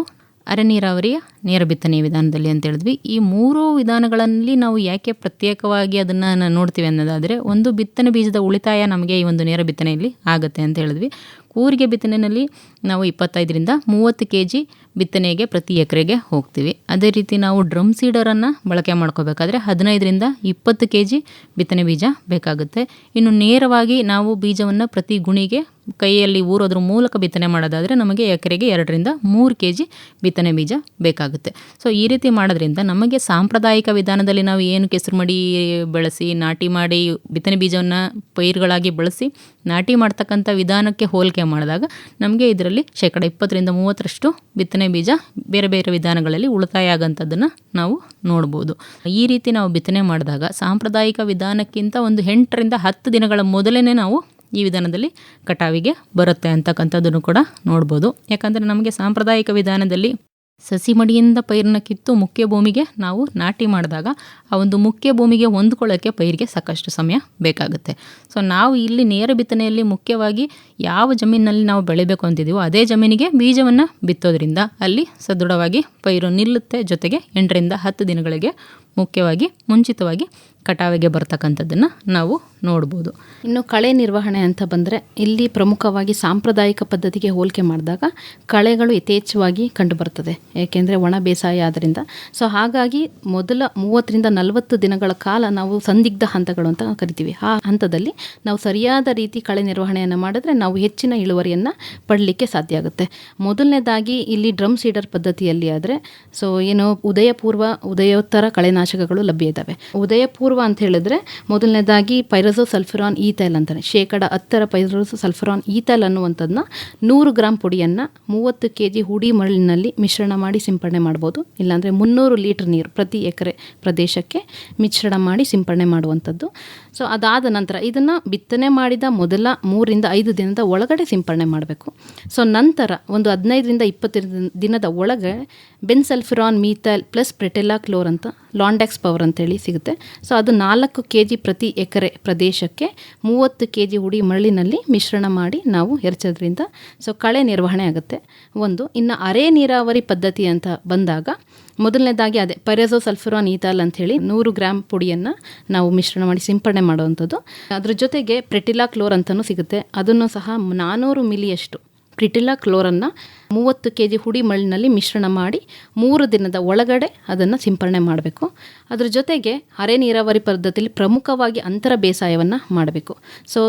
ಅರೆ ನೀರಾವರಿಯ ನೇರ ಬಿತ್ತನೆ ವಿಧಾನದಲ್ಲಿ ಅಂತ ಹೇಳಿದ್ವಿ. ಈ 3 ವಿಧಾನಗಳಲ್ಲಿ ನಾವು ಯಾಕೆ ಪ್ರತ್ಯೇಕವಾಗಿ ಅದನ್ನು ನೋಡ್ತೀವಿ ಅನ್ನೋದಾದರೆ, ಒಂದು ಬಿತ್ತನೆ ಬೀಜದ ಉಳಿತಾಯ ನಮಗೆ ಈ ಒಂದು ನೇರ ಬಿತ್ತನೆಯಲ್ಲಿ ಆಗುತ್ತೆ ಅಂತ ಹೇಳಿದ್ವಿ. ಕೂರಿಗೆ ಬಿತ್ತನೆಯಲ್ಲಿ ನಾವು 25ರಿಂದ 30 kg ಬಿತ್ತನೆಗೆ ಪ್ರತಿ ಎಕರೆಗೆ ಹೋಗ್ತೀವಿ. ಅದೇ ರೀತಿ ನಾವು ಡ್ರಮ್ ಸೀಡರನ್ನು ಬಳಕೆ ಮಾಡ್ಕೋಬೇಕಾದ್ರೆ 15ರಿಂದ 20 kg ಬಿತ್ತನೆ ಬೀಜ ಬೇಕಾಗುತ್ತೆ. ಇನ್ನು ನೇರವಾಗಿ ನಾವು ಬೀಜವನ್ನು ಪ್ರತಿ ಗುಣಿಗೆ ಕೈಯಲ್ಲಿ ಊರೋದ್ರ ಮೂಲಕ ಬಿತ್ತನೆ ಮಾಡೋದಾದರೆ ನಮಗೆ ಎಕರೆಗೆ 2ರಿಂದ 3 kg ಬಿತ್ತನೆ ಬೀಜ ಬೇಕಾಗುತ್ತೆ. ಸೊ ಈ ರೀತಿ ಮಾಡೋದ್ರಿಂದ ನಮಗೆ ಸಾಂಪ್ರದಾಯಿಕ ವಿಧಾನದಲ್ಲಿ ನಾವು ಏನು ಕೆಸರು ಮಡಿ ಬೆಳೆಸಿ ನಾಟಿ ಮಾಡಿ ಬಿತ್ತನೆ ಬೀಜವನ್ನು ಪೈರುಗಳಾಗಿ ಬಳಸಿ ನಾಟಿ ಮಾಡ್ತಕ್ಕಂಥ ವಿಧಾನಕ್ಕೆ ಹೋಲಿಕೆ ಮಾಡಿದಾಗ ನಮಗೆ ಇದರಲ್ಲಿ 20ರಿಂದ 30% ಬಿತ್ತನೆ ಬೀಜ ಬೇರೆ ಬೇರೆ ವಿಧಾನಗಳಲ್ಲಿ ಉಳಿತಾಯ ಆಗೋಂಥದ್ದನ್ನು ನಾವು ನೋಡ್ಬೋದು. ಈ ರೀತಿ ನಾವು ಬಿತ್ತನೆ ಮಾಡಿದಾಗ ಸಾಂಪ್ರದಾಯಿಕ ವಿಧಾನಕ್ಕಿಂತ ಒಂದು 8ರಿಂದ 10 ದಿನಗಳ ಮೊದಲೇ ನಾವು ಈ ವಿಧಾನದಲ್ಲಿ ಕಟಾವಿಗೆ ಬರುತ್ತೆ ಅಂತಕ್ಕಂಥದ್ದನ್ನು ಕೂಡ ನೋಡ್ಬೋದು. ಯಾಕಂದರೆ ನಮಗೆ ಸಾಂಪ್ರದಾಯಿಕ ವಿಧಾನದಲ್ಲಿ ಸಸಿ ಮಡಿಯಿಂದ ಪೈರನ್ನ ಕಿತ್ತು ಮುಖ್ಯ ಭೂಮಿಗೆ ನಾವು ನಾಟಿ ಮಾಡಿದಾಗ ಆ ಒಂದು ಮುಖ್ಯ ಭೂಮಿಗೆ ಹೊಂದ್ಕೊಳ್ಳೋಕ್ಕೆ ಪೈರಿಗೆ ಸಾಕಷ್ಟು ಸಮಯ ಬೇಕಾಗುತ್ತೆ. ಸೊ ನಾವು ಇಲ್ಲಿ ನೇರ ಬಿತ್ತನೆಯಲ್ಲಿ ಮುಖ್ಯವಾಗಿ ಯಾವ ಜಮೀನಿನಲ್ಲಿ ನಾವು ಬೆಳಿಬೇಕು ಅಂತಿದ್ದೀವೋ ಅದೇ ಜಮೀನಿಗೆ ಬೀಜವನ್ನು ಬಿತ್ತೋದ್ರಿಂದ ಅಲ್ಲಿ ಸದೃಢವಾಗಿ ಪೈರು ನಿಲ್ಲುತ್ತೆ. ಜೊತೆಗೆ 8ರಿಂದ 10 ದಿನಗಳಿಗೆ ಮುಖ್ಯವಾಗಿ ಮುಂಚಿತವಾಗಿ ಕಟಾವಿಗೆ ಬರ್ತಕ್ಕಂಥದ್ದನ್ನು ನಾವು ನೋಡ್ಬೋದು. ಇನ್ನು ಕಳೆ ನಿರ್ವಹಣೆ ಅಂತ ಬಂದರೆ ಇಲ್ಲಿ ಪ್ರಮುಖವಾಗಿ ಸಾಂಪ್ರದಾಯಿಕ ಪದ್ಧತಿಗೆ ಹೋಲಿಕೆ ಮಾಡಿದಾಗ ಕಳೆಗಳು ಯಥೇಚ್ಛವಾಗಿ ಕಂಡುಬರ್ತದೆ. ಏಕೆಂದರೆ ಒಣ ಬೇಸಾಯ ಆದ್ದರಿಂದ. ಸೊ ಹಾಗಾಗಿ ಮೊದಲ 30ರಿಂದ 40 ದಿನಗಳ ಕಾಲ ನಾವು ಸಂದಿಗ್ಧ ಹಂತಗಳು ಅಂತ ಕರಿತೀವಿ. ಆ ಹಂತದಲ್ಲಿ ನಾವು ಸರಿಯಾದ ರೀತಿ ಕಳೆ ನಿರ್ವಹಣೆಯನ್ನು ಮಾಡಿದ್ರೆ ನಾವು ಹೆಚ್ಚಿನ ಇಳುವರಿಯನ್ನು ಪಡಲಿಕ್ಕೆ ಸಾಧ್ಯ ಆಗುತ್ತೆ. ಮೊದಲನೇದಾಗಿ ಇಲ್ಲಿ ಡ್ರಮ್ ಸೀಡರ್ ಪದ್ಧತಿಯಲ್ಲಿ ಆದರೆ ಸೊ ಏನು ಉದಯಪೂರ್ವ ಉದಯೋತ್ತರ ಕಳೆನಾಶಕಗಳು ಲಭ್ಯ ಇದ್ದಾವೆ. ಉದಯಪೂರ್ವ ಅಂತ ಹೇಳಿದ್ರೆ ಮೊದಲನೇದಾಗಿ ಪೈರಜೋಸಲ್ಫರಾನ್ ಈಥೈಲ್ ಅಂತಾನೆ 10% ಪೈರಜೋಸಲ್ಫರಾನ್ ಈಥೈಲ್ ಅನ್ನುವಂಥದ್ದನ್ನ 100 ಗ್ರಾಂ ಪುಡಿಯನ್ನು 30 kg ಹುಡಿ ಮರಳಿನಲ್ಲಿ ಮಿಶ್ರಣ ಮಾಡಿ ಸಿಂಪಡಣೆ ಮಾಡ್ಬೋದು. ಇಲ್ಲಾಂದರೆ 300 ಲೀಟರ್ ನೀರು ಪ್ರತಿ ಎಕರೆ ಪ್ರದೇಶಕ್ಕೆ ಮಿಶ್ರಣ ಮಾಡಿ ಸಿಂಪಡಣೆ ಮಾಡುವಂಥದ್ದು. ಸೊ ಅದಾದ ನಂತರ ಇದನ್ನು ಬಿತ್ತನೆ ಮಾಡಿದ ಮೊದಲ 3ರಿಂದ 5 ದಿನದ ಒಳಗಡೆ ಸಿಂಪಡಣೆ ಮಾಡಬೇಕು. ಸೊ ನಂತರ ಒಂದು 15ರಿಂದ 20 ದಿನದ ಒಳಗೆ ಬೆನ್ಸಲ್ಫರಾನ್ ಮೀಥೈಲ್ ಪ್ಲಸ್ ಪ್ರೆಟೆಲಾ ಕ್ಲೋರ್ ಅಂತ ಲಾಂಡೆಕ್ಸ್ ಪವರ್ ಅಂತೇಳಿ ಸಿಗುತ್ತೆ. ಸೊ ಅದು 4 kg ಪ್ರತಿ ಎಕರೆ ಪ್ರದೇಶಕ್ಕೆ 30 kg ಹುಡಿ ಮರಳಿನಲ್ಲಿ ಮಿಶ್ರಣ ಮಾಡಿ ನಾವು ಎರಚೋದ್ರಿಂದ ಸೊ ಕಳೆ ನಿರ್ವಹಣೆ ಆಗುತ್ತೆ. ಒಂದು ಇನ್ನು ಅರೆ ನೀರಾವರಿ ಪದ್ಧತಿ ಅಂತ ಬಂದಾಗ ಮೊದಲನೇದಾಗಿ ಅದೇ ಪೈರಜೋಸಲ್ಫರಾನ್ ಈಥೈಲ್ ಅಂಥೇಳಿ 100 ಗ್ರಾಂ ಪುಡಿಯನ್ನು ನಾವು ಮಿಶ್ರಣ ಮಾಡಿ ಸಿಂಪಡಣೆ ಮಾಡುವಂಥದ್ದು. ಅದ್ರ ಜೊತೆಗೆ ಪ್ರೆಟಿಲಾ ಕ್ಲೋರ್ ಅಂತಲೂ ಸಿಗುತ್ತೆ. ಅದನ್ನು ಸಹ 400 ಮಿಲಿಯಷ್ಟು ಪ್ರಿಟಿಲಾ ಕ್ಲೋರನ್ನು 30 kg ಹುಡಿ ಮರಳಿನಲ್ಲಿ ಮಿಶ್ರಣ ಮಾಡಿ 3 ದಿನದ ಒಳಗಡೆ ಅದನ್ನು ಸಿಂಪಡಣೆ ಮಾಡಬೇಕು. ಅದ್ರ ಜೊತೆಗೆ ಅರೆ ನೀರಾವರಿ ಪದ್ಧತಿಯಲ್ಲಿ ಪ್ರಮುಖವಾಗಿ ಅಂತರ ಬೇಸಾಯವನ್ನು ಮಾಡಬೇಕು. ಸೊ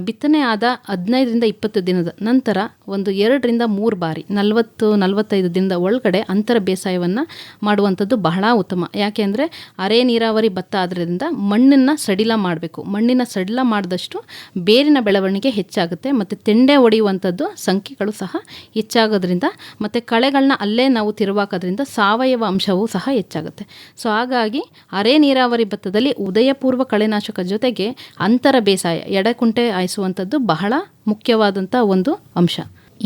ಬಿತ್ತನೆ ಆದ 15ರಿಂದ 20 ದಿನದ ನಂತರ ಒಂದು 2ರಿಂದ 3 ಬಾರಿ 40-45 ದಿನದ ಒಳಗಡೆ ಅಂತರ ಬೇಸಾಯವನ್ನು ಮಾಡುವಂಥದ್ದು ಬಹಳ ಉತ್ತಮ. ಯಾಕೆ ಅಂದರೆ ಅರೆ ನೀರಾವರಿ ಭತ್ತ ಆದ್ದರಿಂದ ಮಣ್ಣನ್ನು ಸಡಿಲ ಮಾಡಬೇಕು. ಮಣ್ಣಿನ ಸಡಿಲ ಮಾಡಿದಷ್ಟು ಬೇರಿನ ಬೆಳವಣಿಗೆ ಹೆಚ್ಚಾಗುತ್ತೆ ಮತ್ತು ತೆಂಡೆ ಹೊಡೆಯುವಂಥದ್ದು ಸಂಖ್ಯೆಗಳು ಸಹ ಹೆಚ್ಚಾಗೋದ್ರಿಂದ ಮತ್ತು ಕಳೆಗಳನ್ನ ಅಲ್ಲೇ ನಾವು ತಿರುವಾಕೋದ್ರಿಂದ ಸಾವಯವ ಅಂಶವೂ ಸಹ ಹೆಚ್ಚಾಗುತ್ತೆ. ಸೊ ಹಾಗಾಗಿ ಅರೆ ನೀರಾವರಿ ಭತ್ತದಲ್ಲಿ ಉದಯಪೂರ್ವ ಕಳೆನಾಶಕ ಜೊತೆಗೆ ಅಂತರ ಬೇಸಾಯ ಎಡೆಕುಂಟೆ ಆಯಿಸುವಂಥದ್ದು ಬಹಳ ಮುಖ್ಯವಾದಂಥ ಒಂದು ಅಂಶ.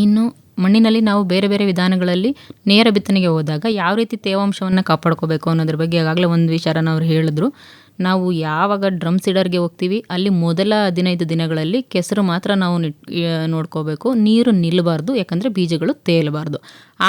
ಇನ್ನು ಮಣ್ಣಿನಲ್ಲಿ ನಾವು ಬೇರೆ ಬೇರೆ ವಿಧಾನಗಳಲ್ಲಿ ನೇರ ಬಿತ್ತನೆಗೆ ಹೋದಾಗ ಯಾವ ರೀತಿ ತೇವಾಂಶವನ್ನು ಕಾಪಾಡ್ಕೋಬೇಕು ಅನ್ನೋದ್ರ ಬಗ್ಗೆ ಈಗಾಗಲೇ ಒಂದು ವಿಚಾರನ ಅವ್ರು ಹೇಳಿದ್ರು. ನಾವು ಯಾವಾಗ ಡ್ರಮ್ ಸೀಡರ್ಗೆ ಹೋಗ್ತೀವಿ ಅಲ್ಲಿ ಮೊದಲ 15 ದಿನಗಳಲ್ಲಿ ಕೆಸರು ಮಾತ್ರ ನಾವು ನೋಡ್ಕೋಬೇಕು. ನೀರು ನಿಲ್ಲಬಾರ್ದು, ಯಾಕಂದರೆ ಬೀಜಗಳು ತೇಲಬಾರ್ದು.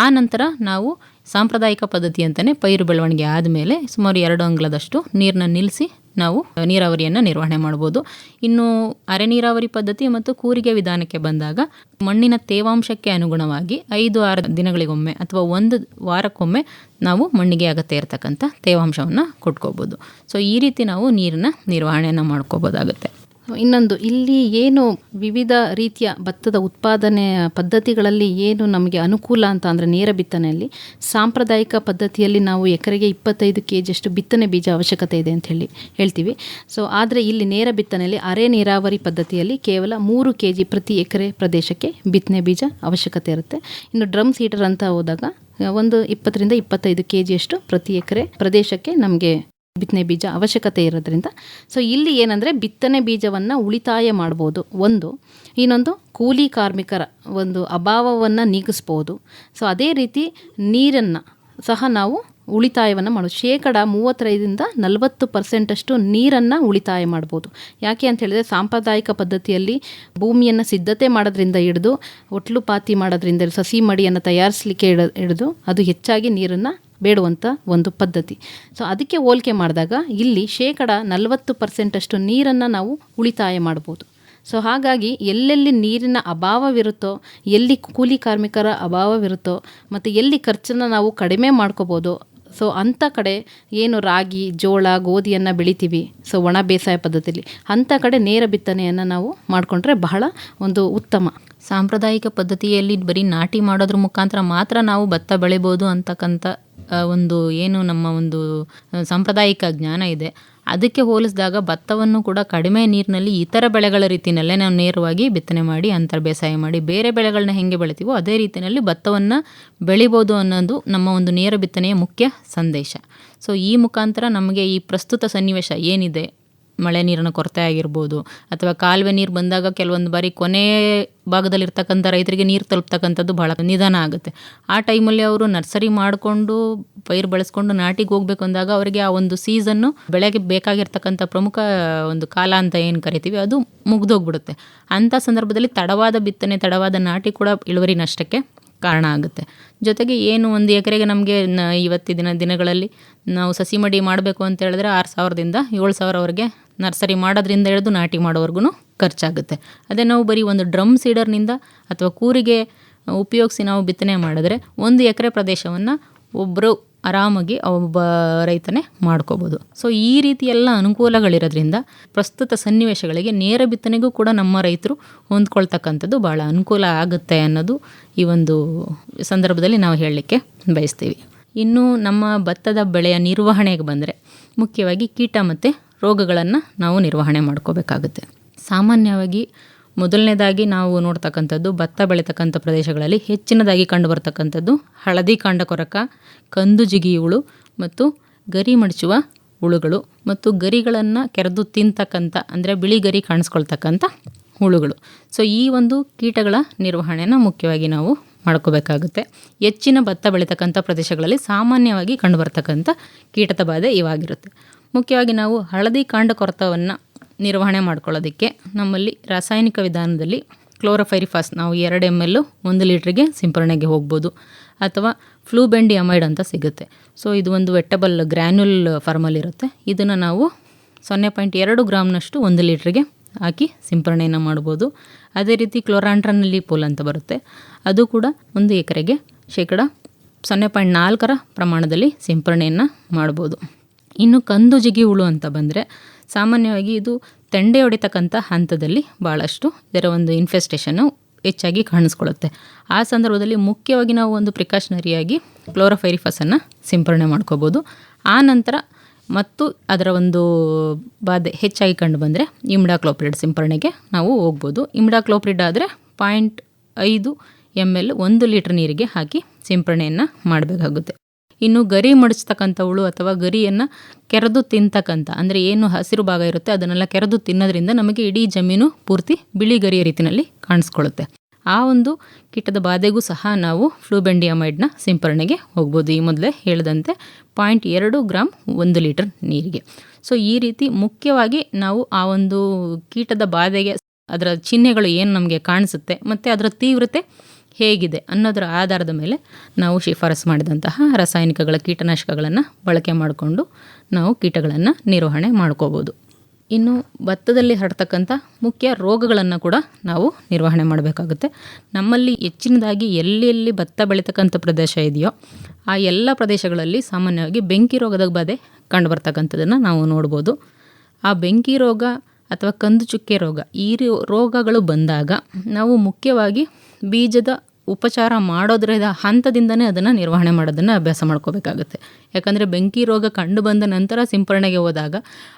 ಆ ನಂತರ ನಾವು ಸಾಂಪ್ರದಾಯಿಕ ಪದ್ಧತಿ ಅಂತಲೇ ಪೈರು ಬೆಳವಣಿಗೆ ಆದಮೇಲೆ ಸುಮಾರು 2 ಅಂಗ್ಲದಷ್ಟು ನೀರನ್ನ ನಿಲ್ಲಿಸಿ ನಾವು ನೀರಾವರಿಯನ್ನು ನಿರ್ವಹಣೆ ಮಾಡ್ಬೋದು. ಇನ್ನು ಅರೆ ನೀರಾವರಿ ಪದ್ಧತಿ ಮತ್ತು ಕೂರಿಗೆ ವಿಧಾನಕ್ಕೆ ಬಂದಾಗ ಮಣ್ಣಿನ ತೇವಾಂಶಕ್ಕೆ ಅನುಗುಣವಾಗಿ 5-6 ದಿನಗಳಿಗೊಮ್ಮೆ ಅಥವಾ 1 ವಾರಕ್ಕೊಮ್ಮೆ ನಾವು ಮಣ್ಣಿಗೆ ಅಗತ್ಯ ಇರತಕ್ಕಂಥ ತೇವಾಂಶವನ್ನು ಕೊಟ್ಕೋಬೋದು. ಸೊ ಈ ರೀತಿ ನಾವು ನೀರನ್ನ ನಿರ್ವಹಣೆಯನ್ನು ಮಾಡ್ಕೋಬೋದಾಗುತ್ತೆ. ಇನ್ನೊಂದು ಇಲ್ಲಿ ಏನು ವಿವಿಧ ರೀತಿಯ ಭತ್ತದ ಉತ್ಪಾದನೆ ಪದ್ಧತಿಗಳಲ್ಲಿ ಏನು ನಮಗೆ ಅನುಕೂಲ ಅಂತ ಅಂದರೆ ನೇರ ಬಿತ್ತನೆಯಲ್ಲಿ ಸಾಂಪ್ರದಾಯಿಕ ಪದ್ಧತಿಯಲ್ಲಿ ನಾವು ಎಕರೆಗೆ 25 kg ಬಿತ್ತನೆ ಬೀಜ ಅವಶ್ಯಕತೆ ಇದೆ ಅಂತ ಹೇಳ್ತೀವಿ. ಸೊ ಆದರೆ ಇಲ್ಲಿ ನೇರ ಬಿತ್ತನೆಯಲ್ಲಿ ಅರೆ ನೀರಾವರಿ ಪದ್ಧತಿಯಲ್ಲಿ ಕೇವಲ 3 kg ಪ್ರತಿ ಎಕರೆ ಪ್ರದೇಶಕ್ಕೆ ಬಿತ್ತನೆ ಬೀಜ ಅವಶ್ಯಕತೆ ಇರುತ್ತೆ. ಇನ್ನು ಡ್ರಮ್ ಸೀಡರ್ ಅಂತ ಹೋದಾಗ ಒಂದು 20 ರಿಂದ 25 kg ಪ್ರತಿ ಎಕರೆ ಪ್ರದೇಶಕ್ಕೆ ನಮಗೆ ಬಿತ್ತನೆ ಬೀಜ ಅವಶ್ಯಕತೆ ಇರೋದ್ರಿಂದ ಸೊ ಇಲ್ಲಿ ಏನಂದರೆ ಬಿತ್ತನೆ ಬೀಜವನ್ನು ಉಳಿತಾಯ ಮಾಡ್ಬೋದು. ಇನ್ನೊಂದು ಕೂಲಿ ಕಾರ್ಮಿಕರ ಒಂದು ಅಭಾವವನ್ನು ನೀಗಿಸ್ಬೋದು. ಸೊ ಅದೇ ರೀತಿ ನೀರನ್ನು ಸಹ ನಾವು ಉಳಿತಾಯವನ್ನು ಮಾಡೋದು. 35% 40% ನೀರನ್ನು ಉಳಿತಾಯ ಮಾಡ್ಬೋದು. ಯಾಕೆ ಅಂತ ಹೇಳಿದ್ರೆ ಸಾಂಪ್ರದಾಯಿಕ ಪದ್ಧತಿಯಲ್ಲಿ ಭೂಮಿಯನ್ನು ಸಿದ್ಧತೆ ಮಾಡೋದ್ರಿಂದ ಹಿಡಿದು ಒಟ್ಲು ಪಾತಿ ಮಾಡೋದ್ರಿಂದ ಸಸಿ ಮಡಿಯನ್ನು ತಯಾರಿಸಲಿಕ್ಕೆ ಹಿಡಿದು ಅದು ಹೆಚ್ಚಾಗಿ ನೀರನ್ನು ಬೇಡುವಂಥ ಒಂದು ಪದ್ಧತಿ. ಸೊ ಅದಕ್ಕೆ ಹೋಲಿಕೆ ಮಾಡಿದಾಗ ಇಲ್ಲಿ 40% ನೀರನ್ನು ನಾವು ಉಳಿತಾಯ ಮಾಡ್ಬೋದು. ಸೊ ಹಾಗಾಗಿ ಎಲ್ಲೆಲ್ಲಿ ನೀರಿನ ಅಭಾವವಿರುತ್ತೋ, ಎಲ್ಲಿ ಕೂಲಿ ಕಾರ್ಮಿಕರ ಅಭಾವವಿರುತ್ತೋ ಮತ್ತು ಎಲ್ಲಿ ಖರ್ಚನ್ನು ನಾವು ಕಡಿಮೆ ಮಾಡ್ಕೋಬೋದು, ಸೊ ಅಂಥ ಕಡೆ ಏನು ರಾಗಿ, ಜೋಳ, ಗೋಧಿಯನ್ನು ಬೆಳಿತೀವಿ, ಸೊ ಒಣ ಬೇಸಾಯ ಪದ್ಧತಿಯಲ್ಲಿ ಅಂಥ ಕಡೆ ನೇರ ಬಿತ್ತನೆಯನ್ನು ನಾವು ಮಾಡಿಕೊಂಡ್ರೆ ಬಹಳ ಒಂದು ಉತ್ತಮ. ಸಾಂಪ್ರದಾಯಿಕ ಪದ್ಧತಿಯಲ್ಲಿ ಬರೀ ನಾಟಿ ಮಾಡೋದ್ರ ಮುಖಾಂತರ ಮಾತ್ರ ನಾವು ಭತ್ತ ಬೆಳಿಬೋದು ಅಂತಕ್ಕಂಥ ಒಂದು ಏನು ನಮ್ಮ ಒಂದು ಸಾಂಪ್ರದಾಯಿಕ ಜ್ಞಾನ ಇದೆ, ಅದಕ್ಕೆ ಹೋಲಿಸಿದಾಗ ಭತ್ತವನ್ನು ಕೂಡ ಕಡಿಮೆ ನೀರಿನಲ್ಲಿ ಇತರ ಬೆಳೆಗಳ ರೀತಿಯಲ್ಲೇ ನಾವು ನೇರವಾಗಿ ಬಿತ್ತನೆ ಮಾಡಿ ಅಂತರ ಬೇಸಾಯ ಮಾಡಿ ಬೇರೆ ಬೆಳೆಗಳನ್ನ ಹೆಂಗೆ ಬೆಳಿತೀವೋ ಅದೇ ರೀತಿಯಲ್ಲಿ ಭತ್ತವನ್ನು ಬೆಳಿಬೋದು ಅನ್ನೋದು ನಮ್ಮ ಒಂದು ನೇರ ಬಿತ್ತನೆಯ ಮುಖ್ಯ ಸಂದೇಶ. ಸೊ ಈ ಮುಖಾಂತರ ನಮಗೆ ಈ ಪ್ರಸ್ತುತ ಸನ್ನಿವೇಶ ಏನಿದೆ, ಮಳೆ ನೀರಿನ ಕೊರತೆ ಆಗಿರ್ಬೋದು ಅಥವಾ ಕಾಲುವೆ ನೀರು ಬಂದಾಗ ಕೆಲವೊಂದು ಬಾರಿ ಕೊನೆ ಭಾಗದಲ್ಲಿರ್ತಕ್ಕಂಥ ರೈತರಿಗೆ ನೀರು ತಲುಪ್ತಕ್ಕಂಥದ್ದು ಭಾಳ ನಿಧಾನ ಆಗುತ್ತೆ. ಆ ಟೈಮಲ್ಲಿ ಅವರು ನರ್ಸರಿ ಮಾಡಿಕೊಂಡು ಪೈರು ಬೆಳೆಸ್ಕೊಂಡು ನಾಟಿಗೆ ಹೋಗ್ಬೇಕು ಅಂದಾಗ ಅವರಿಗೆ ಆ ಒಂದು ಸೀಸನ್ನು ಬೆಳೆಗೆ ಬೇಕಾಗಿರ್ತಕ್ಕಂಥ ಪ್ರಮುಖ ಒಂದು ಕಾಲ ಅಂತ ಏನು ಕರಿತೀವಿ ಅದು ಮುಗ್ದೋಗ್ಬಿಡುತ್ತೆ. ಅಂಥ ಸಂದರ್ಭದಲ್ಲಿ ತಡವಾದ ಬಿತ್ತನೆ, ತಡವಾದ ನಾಟಿ ಕೂಡ ಇಳುವರಿ ನಷ್ಟಕ್ಕೆ ಕಾರಣ ಆಗುತ್ತೆ. ಜೊತೆಗೆ ಏನು ಒಂದು ಎಕರೆಗೆ ನಮಗೆ ಇವತ್ತಿನ ದಿನಗಳಲ್ಲಿ ನಾವು ಸಸಿ ಮಡಿ ಮಾಡಬೇಕು ಅಂತ ಹೇಳಿದ್ರೆ 6,000ದಿಂದ 7,000ವರೆಗೆ ನರ್ಸರಿ ಮಾಡೋದ್ರಿಂದ ಹಿಡಿದು ನಾಟಿ ಮಾಡೋವರೆಗೂ ಖರ್ಚಾಗುತ್ತೆ. ಅದೇ ನಾವು ಬರೀ ಒಂದು ಡ್ರಮ್ ಸೀಡರ್ನಿಂದ ಅಥವಾ ಕೂರಿಗೆ ಉಪಯೋಗಿಸಿ ನಾವು ಬಿತ್ತನೆ ಮಾಡಿದ್ರೆ 1 ಎಕರೆ ಪ್ರದೇಶವನ್ನು ಒಬ್ಬರು ಆರಾಮಾಗಿ ಒಬ್ಬ ರೈತನೇ ಮಾಡ್ಕೋಬೋದು. ಸೊ ಈ ರೀತಿ ಎಲ್ಲ ಅನುಕೂಲಗಳಿರೋದ್ರಿಂದ ಪ್ರಸ್ತುತ ಸನ್ನಿವೇಶಗಳಿಗೆ ನೇರ ಬಿತ್ತನೆಗೂ ಕೂಡ ನಮ್ಮ ರೈತರು ಹೊಂದ್ಕೊಳ್ತಕ್ಕಂಥದ್ದು ಭಾಳ ಅನುಕೂಲ ಆಗುತ್ತೆ ಅನ್ನೋದು ಈ ಒಂದು ಸಂದರ್ಭದಲ್ಲಿ ನಾವು ಹೇಳಲಿಕ್ಕೆ ಬಯಸ್ತೀವಿ. ಇನ್ನು ನಮ್ಮ ಭತ್ತದ ಬೆಳೆಯ ನಿರ್ವಹಣೆಗೆ ಬಂದರೆ ಮುಖ್ಯವಾಗಿ ಕೀಟ ಮತ್ತು ರೋಗಗಳನ್ನು ನಾವು ನಿರ್ವಹಣೆ ಮಾಡ್ಕೋಬೇಕಾಗುತ್ತೆ. ಸಾಮಾನ್ಯವಾಗಿ ಮೊದಲನೇದಾಗಿ ನಾವು ನೋಡ್ತಕ್ಕಂಥದ್ದು ಭತ್ತ ಬೆಳೀತಕ್ಕಂಥ ಪ್ರದೇಶಗಳಲ್ಲಿ ಹೆಚ್ಚಿನದಾಗಿ ಕಂಡುಬರ್ತಕ್ಕಂಥದ್ದು ಹಳದಿ ಕಾಂಡ ಕೊರಕ, ಕಂದು ಜಿಗಿ ಹುಳು ಮತ್ತು ಗರಿ ಮಡಚುವ ಹುಳುಗಳು ಮತ್ತು ಗರಿಗಳನ್ನು ಕೆರೆದು ತಿಂತಕ್ಕಂಥ ಅಂದರೆ ಬಿಳಿ ಗರಿ ಕಾಣಿಸ್ಕೊಳ್ತಕ್ಕಂಥ ಹುಳುಗಳು. ಸೊ ಈ ಒಂದು ಕೀಟಗಳ ನಿರ್ವಹಣೆನ ಮುಖ್ಯವಾಗಿ ನಾವು ಮಾಡ್ಕೋಬೇಕಾಗುತ್ತೆ. ಹೆಚ್ಚಿನ ಭತ್ತ ಬೆಳೀತಕ್ಕಂಥ ಪ್ರದೇಶಗಳಲ್ಲಿ ಸಾಮಾನ್ಯವಾಗಿ ಕಂಡುಬರ್ತಕ್ಕಂಥ ಕೀಟದ ಬಾಧೆ ಇವಾಗಿರುತ್ತೆ. ಮುಖ್ಯವಾಗಿ ನಾವು ಹಳದಿ ಕಾಂಡ ಕೊರತವನ್ನು ನಿರ್ವಹಣೆ ಮಾಡ್ಕೊಳ್ಳೋದಕ್ಕೆ ನಮ್ಮಲ್ಲಿ ರಾಸಾಯನಿಕ ವಿಧಾನದಲ್ಲಿ ಕ್ಲೋರೋಫೈರಿಫಾಸ್ ನಾವು 2 ml 1 ಲೀಟ್ರಿಗೆ ಸಿಂಪರಣೆಗೆ ಹೋಗ್ಬೋದು. ಅಥವಾ ಫ್ಲೂಬೆಂಡಿಯಮೈಡ್ ಅಂತ ಸಿಗುತ್ತೆ. ಸೊ ಇದು ಒಂದು ವೆಟ್ಟಬಲ್ ಗ್ರ್ಯಾನ್ಯುಲ್ ಫಾರ್ಮಲ್ಲಿರುತ್ತೆ. ಇದನ್ನು ನಾವು 0.2 ಗ್ರಾಮ್ನಷ್ಟು 1 ಲೀಟ್ರಿಗೆ ಹಾಕಿ ಸಿಂಪರಣೆಯನ್ನು ಮಾಡ್ಬೋದು. ಅದೇ ರೀತಿ ಕ್ಲೋರಾಂಟ್ರನಲ್ಲಿ ಅಂತ ಬರುತ್ತೆ, ಅದು ಕೂಡ 1 ಎಕರೆಗೆ 0.4 ಪ್ರಮಾಣದಲ್ಲಿ ಸಿಂಪರಣೆಯನ್ನು ಮಾಡ್ಬೋದು. ಇನ್ನು ಕಂದು ಜಿಗಿ ಹುಳು ಅಂತ ಬಂದರೆ ಸಾಮಾನ್ಯವಾಗಿ ಇದು ತೆಂಡೆ ಹೊಡಿತಕ್ಕಂಥ ಹಂತದಲ್ಲಿ ಭಾಳಷ್ಟು ಇದರ ಒಂದು ಇನ್ಫೆಸ್ಟೇಷನ್ನು ಹೆಚ್ಚಾಗಿ ಕಾಣಿಸ್ಕೊಳ್ಳುತ್ತೆ. ಆ ಸಂದರ್ಭದಲ್ಲಿ ಮುಖ್ಯವಾಗಿ ನಾವು ಒಂದು ಪ್ರಿಕಾಷನರಿಯಾಗಿ ಕ್ಲೋರೋಫೈರಿಫಾಸನ್ನು ಸಿಂಪರಣೆ ಮಾಡ್ಕೋಬೋದು. ಆ ನಂತರ ಮತ್ತು ಅದರ ಒಂದು ಬಾಧೆ ಹೆಚ್ಚಾಗಿ ಕಂಡು ಬಂದರೆ ಇಮ್ಡಾಕ್ಲೋಪ್ರಿಡ್ ಸಿಂಪರಣೆಗೆ ನಾವು ಹೋಗ್ಬೋದು. ಇಮ್ಡಾಕ್ಲೋಪ್ರಿಡ್ ಆದರೆ 0.5 ml 1 ಲೀಟ್ರ್ ನೀರಿಗೆ ಹಾಕಿ ಸಿಂಪರಣೆಯನ್ನು ಮಾಡಬೇಕಾಗುತ್ತೆ. ಇನ್ನು ಗರಿ ಮಡಚ್ತಕ್ಕಂಥ ಹುಳು ಅಥವಾ ಗರಿಯನ್ನು ಕೆರೆದು ತಿಂತಕ್ಕಂಥ ಅಂದರೆ ಏನು ಹಸಿರು ಭಾಗ ಇರುತ್ತೆ ಅದನ್ನೆಲ್ಲ ಕೆರೆದು ತಿನ್ನೋದ್ರಿಂದ ನಮಗೆ ಇಡೀ ಜಮೀನು ಪೂರ್ತಿ ಬಿಳಿ ಗರಿಯ ರೀತಿಯಲ್ಲಿ ಕಾಣಿಸ್ಕೊಳ್ಳುತ್ತೆ. ಆ ಒಂದು ಕೀಟದ ಬಾಧೆಗೂ ಸಹ ನಾವು ಫ್ಲೂಬೆಂಡಿಯಮೈಡ್ನ ಸಿಂಪರಣೆಗೆ ಹೋಗ್ಬೋದು. ಈ ಮೊದಲೇ ಹೇಳಿದಂತೆ 0.2 ಗ್ರಾಮ್ 1 ಲೀಟರ್ ನೀರಿಗೆ. ಸೊ ಈ ರೀತಿ ಮುಖ್ಯವಾಗಿ ನಾವು ಆ ಒಂದು ಕೀಟದ ಬಾಧೆಗೆ ಅದರ ಚಿಹ್ನೆಗಳು ಏನು ನಮಗೆ ಕಾಣಿಸುತ್ತೆ ಮತ್ತು ಅದರ ತೀವ್ರತೆ ಹೇಗಿದೆ ಅನ್ನೋದರ ಆಧಾರದ ಮೇಲೆ ನಾವು ಶಿಫಾರಸು ಮಾಡಿದಂತಹ ರಾಸಾಯನಿಕಗಳ ಕೀಟನಾಶಕಗಳನ್ನು ಬಳಕೆ ಮಾಡಿಕೊಂಡು ನಾವು ಕೀಟಗಳನ್ನು ನಿರ್ವಹಣೆ ಮಾಡ್ಕೋಬೋದು. ಇನ್ನು ಭತ್ತದಲ್ಲಿ ಹರಡ್ತಕ್ಕಂಥ ಮುಖ್ಯ ರೋಗಗಳನ್ನು ಕೂಡ ನಾವು ನಿರ್ವಹಣೆ ಮಾಡಬೇಕಾಗುತ್ತೆ. ನಮ್ಮಲ್ಲಿ ಹೆಚ್ಚಿನದಾಗಿ ಎಲ್ಲೆಲ್ಲಿ ಭತ್ತ ಬೆಳೀತಕ್ಕಂಥ ಪ್ರದೇಶ ಇದೆಯೋ ಆ ಎಲ್ಲ ಪ್ರದೇಶಗಳಲ್ಲಿ ಸಾಮಾನ್ಯವಾಗಿ ಬೆಂಕಿ ರೋಗದ ಬಾಧೆ ಕಂಡುಬರ್ತಕ್ಕಂಥದ್ದನ್ನು ನಾವು ನೋಡ್ಬೋದು. ಆ ಬೆಂಕಿ ರೋಗ ಅಥವಾ ಕಂದು ಚುಕ್ಕೆ ರೋಗ, ಈ ರೋಗಗಳು ಬಂದಾಗ ನಾವು ಮುಖ್ಯವಾಗಿ ಬೀಜದ ಉಪಚಾರ ಮಾಡೋದ್ರ ಹಂತದಿಂದನೇ ಅದನ್ನು ನಿರ್ವಹಣೆ ಮಾಡೋದನ್ನು ಅಭ್ಯಾಸ ಮಾಡ್ಕೋಬೇಕಾಗುತ್ತೆ. ಯಾಕಂದರೆ ಬೆಂಕಿ ರೋಗ ಕಂಡು ಬಂದ ನಂತರ ಸಿಂಪರಣೆಗೆ ಹೋದಾಗ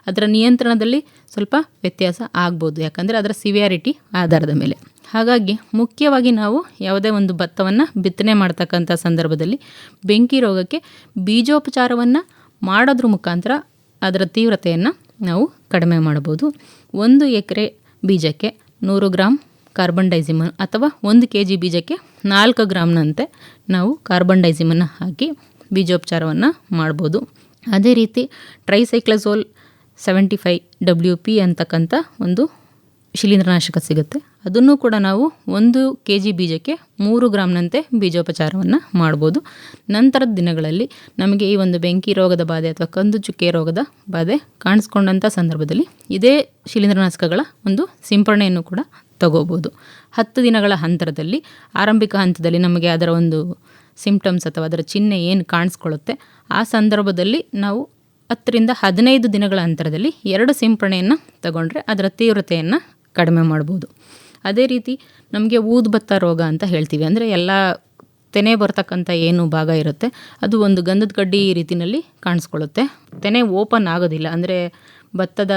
ಅದರ ನಿಯಂತ್ರಣದಲ್ಲಿ ಸ್ವಲ್ಪ ವ್ಯತ್ಯಾಸ ಆಗ್ಬೋದು, ಯಾಕಂದರೆ ಅದರ ಸಿವಿಯಾರಿಟಿ ಆಧಾರದ ಮೇಲೆ. ಹಾಗಾಗಿ ಮುಖ್ಯವಾಗಿ ನಾವು ಯಾವುದೇ ಒಂದು ಭತ್ತವನ್ನು ಬಿತ್ತನೆ ಮಾಡ್ತಕ್ಕಂಥ ಸಂದರ್ಭದಲ್ಲಿ ಬೆಂಕಿ ರೋಗಕ್ಕೆ ಬೀಜೋಪಚಾರವನ್ನು ಮಾಡೋದ್ರ ಮುಖಾಂತರ ಅದರ ತೀವ್ರತೆಯನ್ನು ನಾವು ಕಡಿಮೆ ಮಾಡ್ಬೋದು. 1 ಎಕರೆ ಬೀಜಕ್ಕೆ 100 ಗ್ರಾಮ್ ಕಾರ್ಬನ್ ಡೈಸಿಮನ್ ಅಥವಾ 1 kg ಬೀಜಕ್ಕೆ 4 ಗ್ರಾಮ್ನಂತೆ ನಾವು ಕಾರ್ಬನ್ ಡೈಸಿಮನ್ನು ಹಾಕಿ ಬೀಜೋಪಚಾರವನ್ನು ಮಾಡ್ಬೋದು. ಅದೇ ರೀತಿ ಟ್ರೈಸೈಕ್ಲೋಸೋಲ್ 75 WP ಅಂತಕ್ಕಂಥ ಒಂದು ಶಿಲೀಂಧ್ರನಾಶಕ ಸಿಗುತ್ತೆ. ಅದನ್ನು ಕೂಡ ನಾವು 1 kg ಬೀಜಕ್ಕೆ 3 ಗ್ರಾಮ್ನಂತೆ ಬೀಜೋಪಚಾರವನ್ನು ಮಾಡ್ಬೋದು. ನಂತರದ ದಿನಗಳಲ್ಲಿ ನಮಗೆ ಈ ಒಂದು ಬೆಂಕಿ ರೋಗದ ಬಾಧೆ ಅಥವಾ ಕಂದು ಚುಕ್ಕೆ ರೋಗದ ಬಾಧೆ ಕಾಣಿಸ್ಕೊಂಡಂಥ ಸಂದರ್ಭದಲ್ಲಿ ಇದೇ ಶಿಲೀಂಧ್ರನಾಶಕಗಳ ಒಂದು ಸಿಂಪರಣೆಯನ್ನು ಕೂಡ ತಗೋಬೋದು. 10 ದಿನಗಳ ಹಂತದಲ್ಲಿ ಆರಂಭಿಕ ಹಂತದಲ್ಲಿ ನಮಗೆ ಅದರ ಒಂದು ಸಿಂಪ್ಟಮ್ಸ್ ಅಥವಾ ಅದರ ಚಿಹ್ನೆ ಏನು ಕಾಣಿಸ್ಕೊಳ್ಳುತ್ತೆ ಆ ಸಂದರ್ಭದಲ್ಲಿ ನಾವು 10 ರಿಂದ 15 ದಿನಗಳ ಅಂತರದಲ್ಲಿ 2 ಸಿಂಪರಣೆಯನ್ನು ತಗೊಂಡ್ರೆ ಅದರ ತೀವ್ರತೆಯನ್ನು ಕಡಿಮೆ ಮಾಡ್ಬೋದು. ಅದೇ ರೀತಿ ನಮಗೆ ಊದುಬತ್ತ ರೋಗ ಅಂತ ಹೇಳ್ತೀವಿ. ಅಂದರೆ ಎಲ್ಲ ತೆನೆ ಬರ್ತಕ್ಕಂಥ ಏನು ಭಾಗ ಇರುತ್ತೆ ಅದು ಒಂದು ಗಂಧದ ಕಡ್ಡಿ ರೀತಿಯಲ್ಲಿ ಕಾಣಿಸ್ಕೊಳ್ಳುತ್ತೆ. ತೆನೆ ಓಪನ್ ಆಗೋದಿಲ್ಲ, ಅಂದರೆ ಭತ್ತದ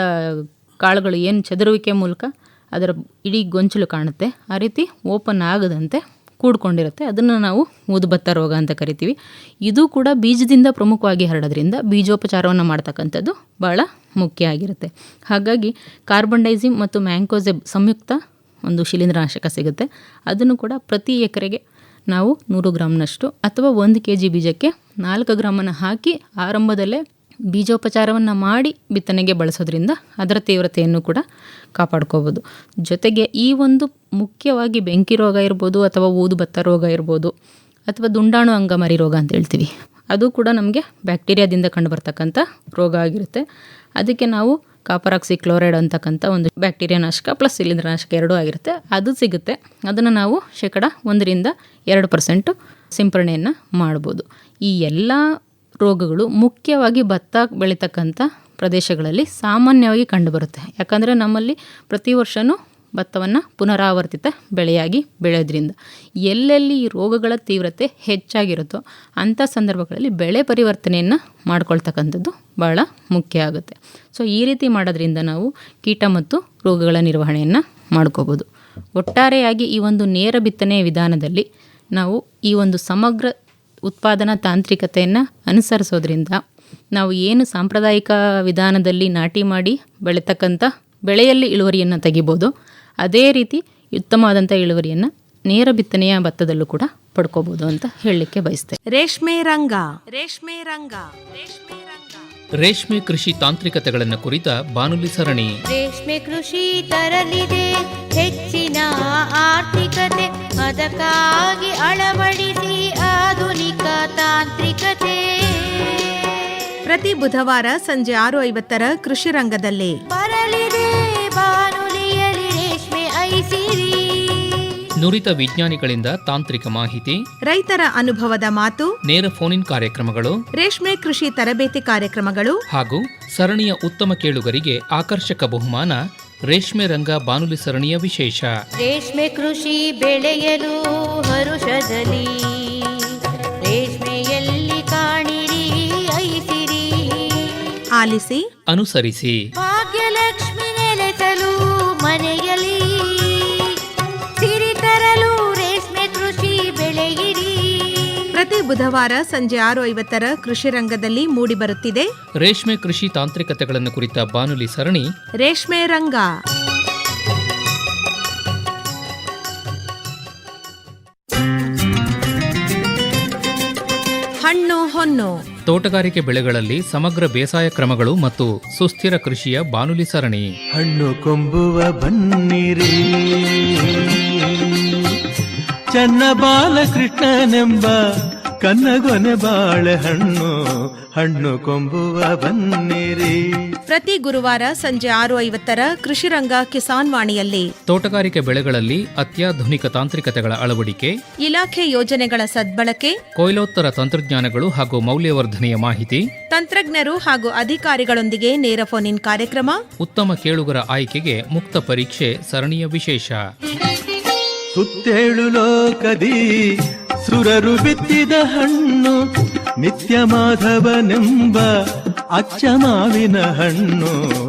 ಕಾಳುಗಳು ಏನು ಚದುರುವಿಕೆ ಮೂಲಕ ಅದರ ಇಡೀ ಗೊಂಚಲು ಕಾಣುತ್ತೆ, ಆ ರೀತಿ ಓಪನ್ ಆಗದಂತೆ ಕೂಡ್ಕೊಂಡಿರುತ್ತೆ. ಅದನ್ನು ನಾವು ಊದುಬತ್ತ ರೋಗ ಅಂತ ಕರಿತೀವಿ. ಇದು ಕೂಡ ಬೀಜದಿಂದ ಪ್ರಮುಖವಾಗಿ ಹರಡೋದ್ರಿಂದ ಬೀಜೋಪಚಾರವನ್ನು ಮಾಡ್ತಕ್ಕಂಥದ್ದು ಭಾಳ ಮುಖ್ಯ ಆಗಿರುತ್ತೆ. ಹಾಗಾಗಿ ಕಾರ್ಬನ್ ಡೈಸಿಮ್ ಮತ್ತು ಮ್ಯಾಂಕೋಸೆಬ್ ಸಂಯುಕ್ತ ಒಂದು ಶಿಲೀಂಧ್ರನಾಶಕ ಸಿಗುತ್ತೆ. ಅದನ್ನು ಕೂಡ ಪ್ರತಿ ಎಕರೆಗೆ ನಾವು 100 ಗ್ರಾಮ್ನಷ್ಟು ಅಥವಾ 1 kg ಬೀಜಕ್ಕೆ 4 ಗ್ರಾಮನ್ನು ಹಾಕಿ ಆರಂಭದಲ್ಲೇ ಬೀಜೋಪಚಾರವನ್ನು ಮಾಡಿ ಬಿತ್ತನೆಗೆ ಬಳಸೋದ್ರಿಂದ ಅದರ ತೀವ್ರತೆಯನ್ನು ಕೂಡ ಕಾಪಾಡ್ಕೋಬೋದು. ಜೊತೆಗೆ ಈ ಒಂದು ಮುಖ್ಯವಾಗಿ ಬೆಂಕಿ ರೋಗ ಇರ್ಬೋದು ಅಥವಾ ಊದುಬತ್ತ ರೋಗ ಇರ್ಬೋದು ಅಥವಾ ದುಂಡಾಣು ಅಂಗಮಾರಿ ರೋಗ ಅಂತ ಹೇಳ್ತೀವಿ, ಅದು ಕೂಡ ನಮಗೆ ಬ್ಯಾಕ್ಟೀರಿಯಾದಿಂದ ಕಂಡುಬರ್ತಕ್ಕಂಥ ರೋಗ ಆಗಿರುತ್ತೆ. ಅದಕ್ಕೆ ನಾವು ಕಾಪರ್ ಆಕ್ಸಿ ಕ್ಲೋರೈಡ್ ಅಂತಕ್ಕಂಥ ಒಂದು ಬ್ಯಾಕ್ಟೀರಿಯಾ ನಾಶಕ ಪ್ಲಸ್ ಶಿಲೀಂಧ್ರನಾಶಕ 2 ಆಗಿರುತ್ತೆ, ಅದು ಸಿಗುತ್ತೆ. ಅದನ್ನು ನಾವು 1 ರಿಂದ 2% ಸಿಂಪರಣೆಯನ್ನು ಮಾಡ್ಬೋದು. ಈ ಎಲ್ಲ ರೋಗಗಳು ಮುಖ್ಯವಾಗಿ ಭತ್ತ ಬೆಳೀತಕ್ಕಂಥ ಪ್ರದೇಶಗಳಲ್ಲಿ ಸಾಮಾನ್ಯವಾಗಿ ಕಂಡುಬರುತ್ತೆ. ಯಾಕಂದರೆ ನಮ್ಮಲ್ಲಿ ಪ್ರತಿ ವರ್ಷವೂ ಭತ್ತವನ್ನು ಪುನರಾವರ್ತಿತ ಬೆಳೆಯಾಗಿ ಬೆಳೆಯೋದ್ರಿಂದ ಎಲ್ಲೆಲ್ಲಿ ಈ ರೋಗಗಳ ತೀವ್ರತೆ ಹೆಚ್ಚಾಗಿರುತ್ತೋ ಅಂಥ ಸಂದರ್ಭಗಳಲ್ಲಿ ಬೆಳೆ ಪರಿವರ್ತನೆಯನ್ನು ಮಾಡ್ಕೊಳ್ತಕ್ಕಂಥದ್ದು ಭಾಳ ಮುಖ್ಯ ಆಗುತ್ತೆ. ಸೊ ಈ ರೀತಿ ಮಾಡೋದ್ರಿಂದ ನಾವು ಕೀಟ ಮತ್ತು ರೋಗಗಳ ನಿರ್ವಹಣೆಯನ್ನು ಮಾಡ್ಕೋಬೋದು. ಒಟ್ಟಾರೆಯಾಗಿ ಈ ಒಂದು ನೇರ ಬಿತ್ತನೆ ವಿಧಾನದಲ್ಲಿ ನಾವು ಈ ಒಂದು ಸಮಗ್ರ ಉತ್ಪಾದನಾ ತಾಂತ್ರಿಕತೆಯನ್ನು ಅನುಸರಿಸೋದ್ರಿಂದ ನಾವು ಏನು ಸಾಂಪ್ರದಾಯಿಕ ವಿಧಾನದಲ್ಲಿ ನಾಟಿ ಮಾಡಿ ಬೆಳೀತಕ್ಕಂಥ ಬೆಳೆಯಲ್ಲಿ ಇಳುವರಿಯನ್ನು ತೆಗಿಬೋದು, ಅದೇ ರೀತಿ ಉತ್ತಮವಾದಂಥ ಇಳುವರಿಯನ್ನು ನೇರ ಬಿತ್ತನೆಯ ಭತ್ತದಲ್ಲೂ ಕೂಡ ಪಡ್ಕೋಬೋದು ಅಂತ ಹೇಳಲಿಕ್ಕೆ ಬಯಸ್ತೇನೆ. ರೇಷ್ಮೆ ರಂಗ ರೇಷ್ಮೆ ಕೃಷಿ ತಾಂತ್ರಿಕತೆಗಳನ್ನು ಕುರಿತ ಬಾನುಲಿ ಸರಣಿ. ರೇಷ್ಮೆ ಕೃಷಿ ತರಲಿದೆ ಹೆಚ್ಚಿನ ಆರ್ಥಿಕತೆ, ಅದಕ್ಕಾಗಿ ಅಳವಡಿಸಿ ಆಧುನಿಕ ತಾಂತ್ರಿಕತೆ. ಪ್ರತಿ ಬುಧವಾರ ಸಂಜೆ 6:50 ಕೃಷಿ ರಂಗದಲ್ಲಿ ಬರಲಿದೆ ಬಾನುಲಿಯಲ್ಲಿ ರೇಷ್ಮೆ ಐಸಿರಿ. ನುರಿತ ವಿಜ್ಞಾನಿಗಳಿಂದ ತಾಂತ್ರಿಕ ಮಾಹಿತಿ, ರೈತರ ಅನುಭವದ ಮಾತು, ನೇರ ಫೋನ್ ಕಾರ್ಯಕ್ರಮಗಳು, ರೇಷ್ಮೆ ಕೃಷಿ ತರಬೇತಿ ಕಾರ್ಯಕ್ರಮಗಳು ಹಾಗೂ ಸರಣಿಯ ಉತ್ತಮ ಕೇಳುಗರಿಗೆ ಆಕರ್ಷಕ ಬಹುಮಾನ. ರೇಷ್ಮೆ ರಂಗ ಬಾನುಲಿ ಸರಣಿಯ ವಿಶೇಷ. ರೇಷ್ಮೆ ಕೃಷಿ ಬೆಳೆಯಲು ಹರುಷದಲ್ಲಿ ರೇಷ್ಮೆಯಲ್ಲಿ ಕಾಣಿರಿ ಐಸಿರಿ. ಆಲಿಸಿ, ಅನುಸರಿಸಿ. ಭಾಗ್ಯಲಕ್ಷ್ಮಿ ನೆಲೆಸಲು ಮನೆಯಲ್ಲಿ ಸಿರಿ ತರಲು ರೇಷ್ಮೆ ಕೃಷಿ ಬೆಳೆಯಿರಿ. ಪ್ರತಿ ಬುಧವಾರ ಸಂಜೆ 6:50 ಕೃಷಿ ರಂಗದಲ್ಲಿ ಮೂಡಿಬರುತ್ತಿದೆ ರೇಷ್ಮೆ ಕೃಷಿ ತಾಂತ್ರಿಕತೆಗಳನ್ನು ಕುರಿತ ಬಾನುಲಿ ಸರಣಿ ರೇಷ್ಮೆ ರಂಗ. ಹಣ್ಣು ಹೊನ್ನು, ತೋಟಗಾರಿಕೆ ಬೆಳೆಗಳಲ್ಲಿ ಸಮಗ್ರ ಬೇಸಾಯ ಕ್ರಮಗಳು ಮತ್ತು ಸುಸ್ಥಿರ ಕೃಷಿಯ ಬಾನುಲಿ ಸರಣಿ. ಹಣ್ಣು ಕೊಂಬುವ ಬನ್ನಿರಿ, ಚನ್ನ ಬಾಲಕೃಷ್ಣನೆಂಬ ಕನ್ನಗೊನೆ ಬಾಳೆಹಣ್ಣು ಹಣ್ಣು ಕೊಂಬುವ ಬನ್ನಿರಿ. ಪ್ರತಿ ಗುರುವಾರ ಸಂಜೆ 6:50 ಕೃಷಿರಂಗ ಕಿಸಾನ್ ವಾಣಿಯಲ್ಲಿ ತೋಟಗಾರಿಕೆ ಬೆಳೆಗಳಲ್ಲಿ ಅತ್ಯಾಧುನಿಕ ತಾಂತ್ರಿಕತೆಗಳ ಅಳವಡಿಕೆ, ಇಲಾಖೆ ಯೋಜನೆಗಳ ಸದ್ಬಳಕೆ, ಕೊಯ್ಲೋತ್ತರ ತಂತ್ರಜ್ಞಾನಗಳು ಹಾಗೂ ಮೌಲ್ಯವರ್ಧನೆಯ ಮಾಹಿತಿ, ತಂತ್ರಜ್ಞರು ಹಾಗೂ ಅಧಿಕಾರಿಗಳೊಂದಿಗೆ ನೇರ ಫೋನ್ ಇನ್ ಕಾರ್ಯಕ್ರಮ, ಉತ್ತಮ ಕೇಳುಗರ ಆಯ್ಕೆಗೆ ಮುಕ್ತ ಪರೀಕ್ಷೆ ಸರಣಿಯ ವಿಶೇಷ. ಸುತ್ತೇಳು ಲೋಕದಿ ಸುರರು ಬಿತ್ತಿದ ಹಣ್ಣು ನಿತ್ಯ ಮಾಧವನೆಂಬ ಅಚ್ಚ ಮಾವಿನ ಹಣ್ಣು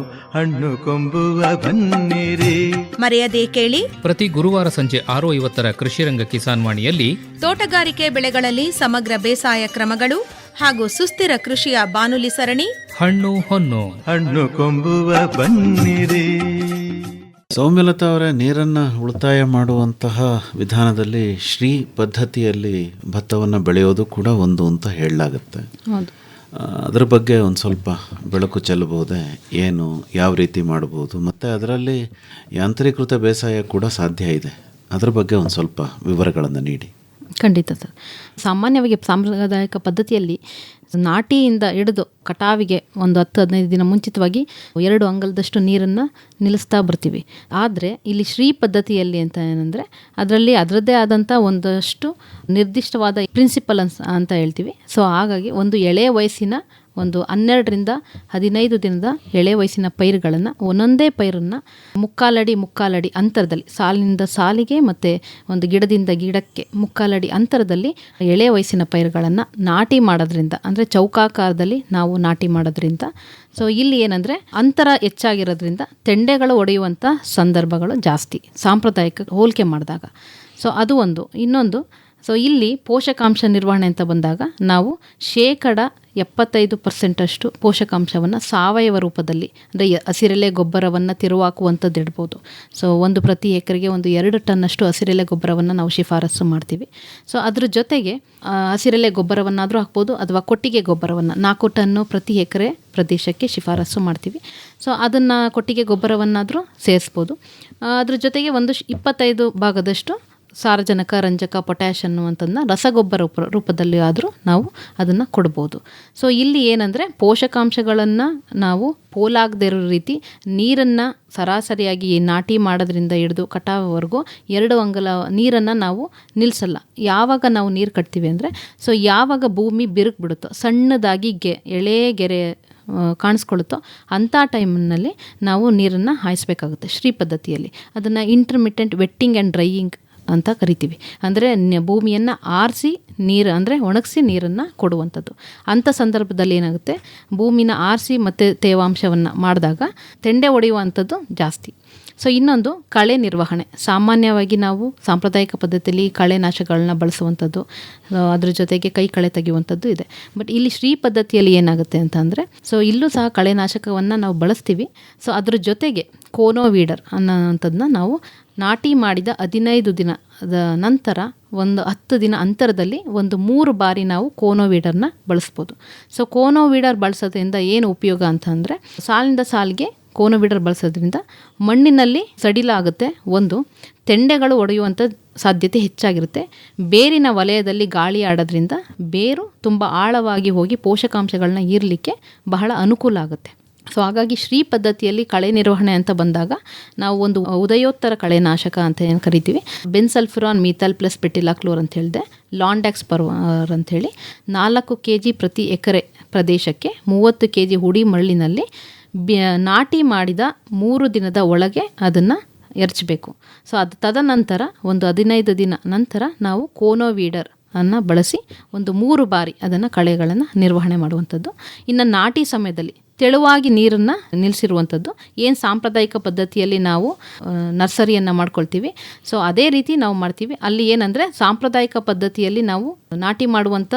ಹಣ್ಣು ಕೊಂಬುವ ಬನ್ನಿರಿ. ಮರೆಯದೇ ಕೇಳಿ ಪ್ರತಿ ಗುರುವಾರ ಸಂಜೆ 6:50 ಕೃಷಿರಂಗ ಕಿಸಾನ್ ವಾಣಿಯಲ್ಲಿ ತೋಟಗಾರಿಕೆ ಬೆಳೆಗಳಲ್ಲಿ ಸಮಗ್ರ ಬೇಸಾಯ ಕ್ರಮಗಳು ಹಾಗೂ ಸುಸ್ಥಿರ ಕೃಷಿಯ ಬಾನುಲಿ ಸರಣಿ ಹಣ್ಣು ಹೊನ್ನು. ಹಣ್ಣು ಕೊಂಬುವ ಬನ್ನಿರಿ. ಸೌಮ್ಯಲತಾ ಅವರೇ, ನೀರನ್ನು ಉಳಿತಾಯ ಮಾಡುವಂತಹ ವಿಧಾನದಲ್ಲಿ ಶ್ರೀ ಪದ್ಧತಿಯಲ್ಲಿ ಭತ್ತವನ್ನು ಬೆಳೆಯೋದು ಕೂಡ ಒಂದು ಅಂತ ಹೇಳಲಾಗುತ್ತೆ. ಹೌದು. ಅದರ ಬಗ್ಗೆ ಒಂದು ಸ್ವಲ್ಪ ಬೆಳಕು ಚೆಲ್ಲಬಹುದೇ? ಏನು, ಯಾವ ರೀತಿ ಮಾಡ್ಬೋದು, ಮತ್ತು ಅದರಲ್ಲಿ ಯಾಂತ್ರೀಕೃತ ಬೇಸಾಯ ಕೂಡ ಸಾಧ್ಯ ಇದೆ. ಅದರ ಬಗ್ಗೆ ಒಂದು ಸ್ವಲ್ಪ ವಿವರಗಳನ್ನು ನೀಡಿ. ಖಂಡಿತ ಸರ್. ಸಾಮಾನ್ಯವಾಗಿ ಸಾಂಪ್ರದಾಯಿಕ ಪದ್ಧತಿಯಲ್ಲಿ ನಾಟಿಯಿಂದ ಹಿಡಿದು ಕಟಾವಿಗೆ ಒಂದು 10-15 ದಿನ ಮುಂಚಿತವಾಗಿ 2 ಅಂಗಲದಷ್ಟು ನೀರನ್ನು ನಿಲ್ಲಿಸ್ತಾ ಬರ್ತೀವಿ. ಆದರೆ ಇಲ್ಲಿ ಶ್ರೀ ಪದ್ಧತಿಯಲ್ಲಿ ಅಂತ ಏನಂದರೆ ಅದರಲ್ಲಿ ಅದರದ್ದೇ ಆದಂಥ ಒಂದಷ್ಟು ನಿರ್ದಿಷ್ಟವಾದ ಪ್ರಿನ್ಸಿಪಲ್ ಅಂತ ಹೇಳ್ತೀವಿ. ಸೊ ಹಾಗಾಗಿ ಒಂದು ಎಳೆ ವಯಸ್ಸಿನ ಒಂದು 12ರಿಂದ 15 ದಿನದ ಎಳೆ ವಯಸ್ಸಿನ ಪೈರುಗಳನ್ನು ಒಂದೊಂದೇ ಪೈರನ್ನು ಮುಕ್ಕಾಲಡಿ ಅಂತರದಲ್ಲಿ, ಸಾಲಿನಿಂದ ಸಾಲಿಗೆ ಮತ್ತು ಒಂದು ಗಿಡದಿಂದ ಗಿಡಕ್ಕೆ ಮುಕ್ಕಾಲಡಿ ಅಂತರದಲ್ಲಿ ಎಳೆ ವಯಸ್ಸಿನ ಪೈರುಗಳನ್ನು ನಾಟಿ ಮಾಡೋದ್ರಿಂದ, ಅಂದರೆ ಚೌಕಾಕಾರದಲ್ಲಿ ನಾವು ನಾಟಿ ಮಾಡೋದ್ರಿಂದ, ಸೊ ಇಲ್ಲಿ ಏನಂದರೆ ಅಂತರ ಹೆಚ್ಚಾಗಿರೋದ್ರಿಂದ ತೆಂಡೆಗಳು ಒಡೆಯುವಂಥ ಸಂದರ್ಭಗಳು ಜಾಸ್ತಿ ಸಾಂಪ್ರದಾಯಿಕ ಹೋಲಿಕೆ ಮಾಡಿದಾಗ. ಸೊ ಅದು ಒಂದು. ಇನ್ನೊಂದು, ಸೊ ಇಲ್ಲಿ ಪೋಷಕಾಂಶ ನಿರ್ವಹಣೆ ಅಂತ ಬಂದಾಗ ನಾವು 75% ಪೋಷಕಾಂಶವನ್ನು ಸಾವಯವ ರೂಪದಲ್ಲಿ, ಅಂದರೆ ಹಸಿರೆಲೆ ಗೊಬ್ಬರವನ್ನು ತಿರುವಾಕುವಂಥದ್ದು ಇಡ್ಬೋದು. ಸೊ ಪ್ರತಿ ಎಕರೆಗೆ 2 ಟನ್ನಷ್ಟು ಹಸಿರೆಲೆ ಗೊಬ್ಬರವನ್ನು ನಾವು ಶಿಫಾರಸು ಮಾಡ್ತೀವಿ. ಸೊ ಅದ್ರ ಜೊತೆಗೆ ಹಸಿರೆಲೆ ಗೊಬ್ಬರವನ್ನಾದರೂ ಹಾಕ್ಬೋದು, ಅಥವಾ ಕೊಟ್ಟಿಗೆ ಗೊಬ್ಬರವನ್ನು 4 ಟನ್ನು ಪ್ರತಿ ಎಕರೆ ಪ್ರದೇಶಕ್ಕೆ ಶಿಫಾರಸು ಮಾಡ್ತೀವಿ. ಸೊ ಅದನ್ನು ಕೊಟ್ಟಿಗೆ ಗೊಬ್ಬರವನ್ನಾದರೂ ಸೇರಿಸ್ಬೋದು. ಅದ್ರ ಜೊತೆಗೆ 25 ಭಾಗದಷ್ಟು ಸಾರಜನಕ, ರಂಜಕ, ಪೊಟ್ಯಾಷ್ ಅನ್ನುವಂಥದ್ದನ್ನ ರಸಗೊಬ್ಬರ ರೂಪದಲ್ಲಿ ಆದರೂ ನಾವು ಅದನ್ನು ಕೊಡ್ಬೋದು. ಸೊ ಇಲ್ಲಿ ಏನಂದರೆ ಪೋಷಕಾಂಶಗಳನ್ನು ನಾವು ಪೋಲಾಗದೇ ಇರೋ ರೀತಿ ನೀರನ್ನು ಸರಾಸರಿಯಾಗಿ ನಾಟಿ ಮಾಡೋದ್ರಿಂದ ಹಿಡಿದು ಕಟಾವವರೆಗೂ 2 ಅಂಗಲ ನೀರನ್ನು ನಾವು ನಿಲ್ಲಿಸಲ್ಲ. ಯಾವಾಗ ನಾವು ನೀರು ಕಟ್ತೀವಿ ಅಂದರೆ, ಸೊ ಯಾವಾಗ ಭೂಮಿ ಬಿರುಕು ಸಣ್ಣದಾಗಿ ಎಳೆ ಗೆರೆ ಕಾಣಿಸ್ಕೊಳ್ಳುತ್ತೋ ಅಂಥ ಟೈಮ್ನಲ್ಲಿ ನಾವು ನೀರನ್ನು ಹಾಯಿಸ್ಬೇಕಾಗುತ್ತೆ. ಶ್ರೀ ಪದ್ಧತಿಯಲ್ಲಿ ಅದನ್ನು ಇಂಟರ್ಮಿಟೆಂಟ್ ವೆಟ್ಟಿಂಗ್ ಆ್ಯಂಡ್ ಡ್ರೈಯಿಂಗ್ ಅಂತ ಕರಿತೀವಿ. ಅಂದರೆ ಭೂಮಿಯನ್ನು ಆರಿಸಿ ನೀರು, ಅಂದರೆ ಒಣಗಿಸಿ ನೀರನ್ನು ಕೊಡುವಂಥದ್ದು. ಅಂಥ ಸಂದರ್ಭದಲ್ಲಿ ಏನಾಗುತ್ತೆ, ಭೂಮಿನ ಆರಿಸಿ ಮತ್ತು ತೇವಾಂಶವನ್ನು ಮಾಡಿದಾಗ ತೆಂಡೆ ಹೊಡೆಯುವಂಥದ್ದು ಜಾಸ್ತಿ. ಸೊ ಇನ್ನೊಂದು, ಕಳೆ ನಿರ್ವಹಣೆ. ಸಾಮಾನ್ಯವಾಗಿ ನಾವು ಸಾಂಪ್ರದಾಯಿಕ ಪದ್ಧತಿಯಲ್ಲಿ ಕಳೆನಾಶಕಗಳನ್ನ ಬಳಸುವಂಥದ್ದು, ಅದ್ರ ಜೊತೆಗೆ ಕೈ ಕಳೆ ತೆಗೆಯುವಂಥದ್ದು ಇದೆ. ಬಟ್ ಇಲ್ಲಿ ಶ್ರೀ ಪದ್ಧತಿಯಲ್ಲಿ ಏನಾಗುತ್ತೆ ಅಂತ ಅಂದರೆ, ಸೊ ಇಲ್ಲೂ ಸಹ ಕಳೆನಾಶಕವನ್ನು ನಾವು ಬಳಸ್ತೀವಿ. ಸೊ ಅದ್ರ ಜೊತೆಗೆ ಕೋನೋವೀಡರ್ ಅನ್ನೋವಂಥದ್ದನ್ನ ನಾವು ನಾಟಿ ಮಾಡಿದ 15 ದಿನದ ನಂತರ 10 ದಿನ ಅಂತರದಲ್ಲಿ 3 ಬಾರಿ ನಾವು ಕೋನೋವೀಡರ್ನ ಬಳಸ್ಬೋದು. ಸೊ ಕೋನೋವೀಡರ್ ಬಳಸೋದ್ರಿಂದ ಏನು ಉಪಯೋಗ ಅಂತ ಅಂದರೆ, ಸಾಲಿನಿಂದ ಸಾಲಿಗೆ ಕೋನೋವೀಡರ್ ಬಳಸೋದ್ರಿಂದ ಮಣ್ಣಿನಲ್ಲಿ ಸಡಿಲಾಗುತ್ತೆ. ಒಂದು, ತೆಂಡೆಗಳು ಒಡೆಯುವಂಥ ಸಾಧ್ಯತೆ ಹೆಚ್ಚಾಗಿರುತ್ತೆ. ಬೇರಿನ ವಲಯದಲ್ಲಿ ಗಾಳಿ ಆಡೋದ್ರಿಂದ ಬೇರು ತುಂಬ ಆಳವಾಗಿ ಹೋಗಿ ಪೋಷಕಾಂಶಗಳನ್ನ ಹೀರಲಿಕ್ಕೆ ಬಹಳ ಅನುಕೂಲ ಆಗುತ್ತೆ. ಸೊ ಹಾಗಾಗಿ ಶ್ರೀ ಪದ್ಧತಿಯಲ್ಲಿ ಕಳೆ ನಿರ್ವಹಣೆ ಅಂತ ಬಂದಾಗ ನಾವು ಒಂದು ಉದಯೋತ್ತರ ಕಳೆನಾಶಕ ಅಂತ ಏನು ಕರಿತೀವಿ, ಬೆನ್ಸಲ್ಫುರಾನ್ ಮೀಥಲ್ ಪ್ಲಸ್ ಬೆಟಿಲಾಕ್ಲೋರ್ ಅಂತ ಹೇಳಿದೆ, ಲಾಂಡ್ಯಾಕ್ಸ್ ಪರ್ವರ್ ಅಂಥೇಳಿ 4 kg ಪ್ರತಿ ಎಕರೆ ಪ್ರದೇಶಕ್ಕೆ 30 kg ಹುಡಿ ಮರಳಿನಲ್ಲಿ ನಾಟಿ ಮಾಡಿದ 3 ದಿನದ ಒಳಗೆ ಅದನ್ನು ಎರಚಬೇಕು. ಸೊ ಅದು ತದನಂತರ 15 ದಿನ ನಂತರ ನಾವು ಕೋನೋವೀಡರ್ ಅನ್ನು ಬಳಸಿ 3 ಬಾರಿ ಅದನ್ನು ಕಳೆಗಳನ್ನು ನಿರ್ವಹಣೆ ಮಾಡುವಂಥದ್ದು. ಇನ್ನು ನಾಟಿ ಸಮಯದಲ್ಲಿ ತೆಳುವಾಗಿ ನೀರನ್ನು ನಿಲ್ಲಿಸಿರುವಂಥದ್ದು, ಏನು ಸಾಂಪ್ರದಾಯಿಕ ಪದ್ಧತಿಯಲ್ಲಿ ನಾವು ನರ್ಸರಿಯನ್ನು ಮಾಡ್ಕೊಳ್ತೀವಿ, ಸೊ ಅದೇ ರೀತಿ ನಾವು ಮಾಡ್ತೀವಿ. ಅಲ್ಲಿ ಏನಂದರೆ ಸಾಂಪ್ರದಾಯಿಕ ಪದ್ಧತಿಯಲ್ಲಿ ನಾವು ನಾಟಿ ಮಾಡುವಂಥ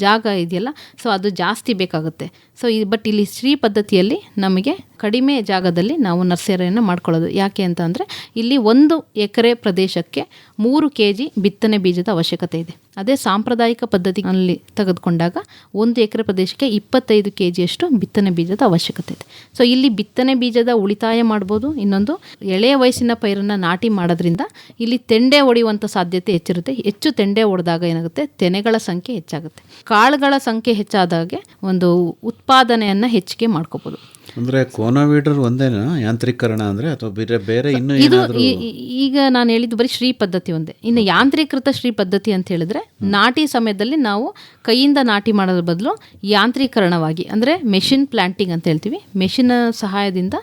ಜಾಗ ಇದೆಯಲ್ಲ, ಸೊ ಅದು ಜಾಸ್ತಿ ಬೇಕಾಗುತ್ತೆ. ಸೊ ಬಟ್ ಇಲ್ಲಿ ಶ್ರೀ ಪದ್ಧತಿಯಲ್ಲಿ ನಮಗೆ ಕಡಿಮೆ ಜಾಗದಲ್ಲಿ ನಾವು ನರ್ಸರಿಯನ್ನು ಮಾಡ್ಕೊಳ್ಳೋದು. ಯಾಕೆ ಅಂತ ಅಂದರೆ, ಇಲ್ಲಿ 1 ಎಕರೆ ಪ್ರದೇಶಕ್ಕೆ 3 kg ಬಿತ್ತನೆ ಬೀಜದ ಅವಶ್ಯಕತೆ ಇದೆ. ಅದೇ ಸಾಂಪ್ರದಾಯಿಕ ಪದ್ಧತಿಯಲ್ಲಿ ತೆಗೆದುಕೊಂಡಾಗ 1 ಎಕರೆ ಪ್ರದೇಶಕ್ಕೆ 25 kgಯಷ್ಟು ಬಿತ್ತನೆ ಬೀಜದ ಅವಶ್ಯಕತೆ ಇದೆ. ಸೊ ಇಲ್ಲಿ ಬಿತ್ತನೆ ಬೀಜದ ಉಳಿತಾಯ ಮಾಡ್ಬೋದು. ಇನ್ನೊಂದು ಎಳೆಯ ವಯಸ್ಸಿನ ಪೈರನ್ನು ನಾಟಿ ಮಾಡೋದ್ರಿಂದ ಇಲ್ಲಿ ತೆಂಡೆ ಹೊಡೆಯುವಂಥ ಸಾಧ್ಯತೆ ಹೆಚ್ಚಿರುತ್ತೆ. ಹೆಚ್ಚು ತೆಂಡೆ ಹೊಡೆದಾಗ ಏನಾಗುತ್ತೆ, ತೆನೆಗಳ ಸಂಖ್ಯೆ ಹೆಚ್ಚಾಗುತ್ತೆ. ಕಾಳುಗಳ ಸಂಖ್ಯೆ ಹೆಚ್ಚಾದಾಗೆ ಒಂದು ಉತ್ಪಾದನೆಯನ್ನು ಹೆಚ್ಚಿಗೆ ಮಾಡ್ಕೋಬೋದು. ಅಂದರೆ ಕೋನೋವೀಡರ್ ಒಂದೇನಾ ಯಾಂತ್ರೀಕರಣ ಅಂದರೆ, ಅಥವಾ ಬೇರೆ ಇನ್ನೂ ಇದು ಏನಾದರೂ? ಈಗ ನಾನು ಹೇಳಿದ್ದು ಬರೀ ಶ್ರೀ ಪದ್ಧತಿ ಒಂದೇ. ಇನ್ನು ಯಾಂತ್ರೀಕೃತ ಶ್ರೀ ಪದ್ಧತಿ ಅಂತ ಹೇಳಿದ್ರೆ ನಾಟಿ ಸಮಯದಲ್ಲಿ ನಾವು ಕೈಯಿಂದ ನಾಟಿ ಮಾಡೋದ್ರ ಬದಲು ಯಾಂತ್ರೀಕರಣವಾಗಿ, ಅಂದರೆ ಮೆಷಿನ್ ಪ್ಲಾಂಟಿಂಗ್ ಅಂತ ಹೇಳ್ತೀವಿ, ಮೆಷಿನ್ ಸಹಾಯದಿಂದ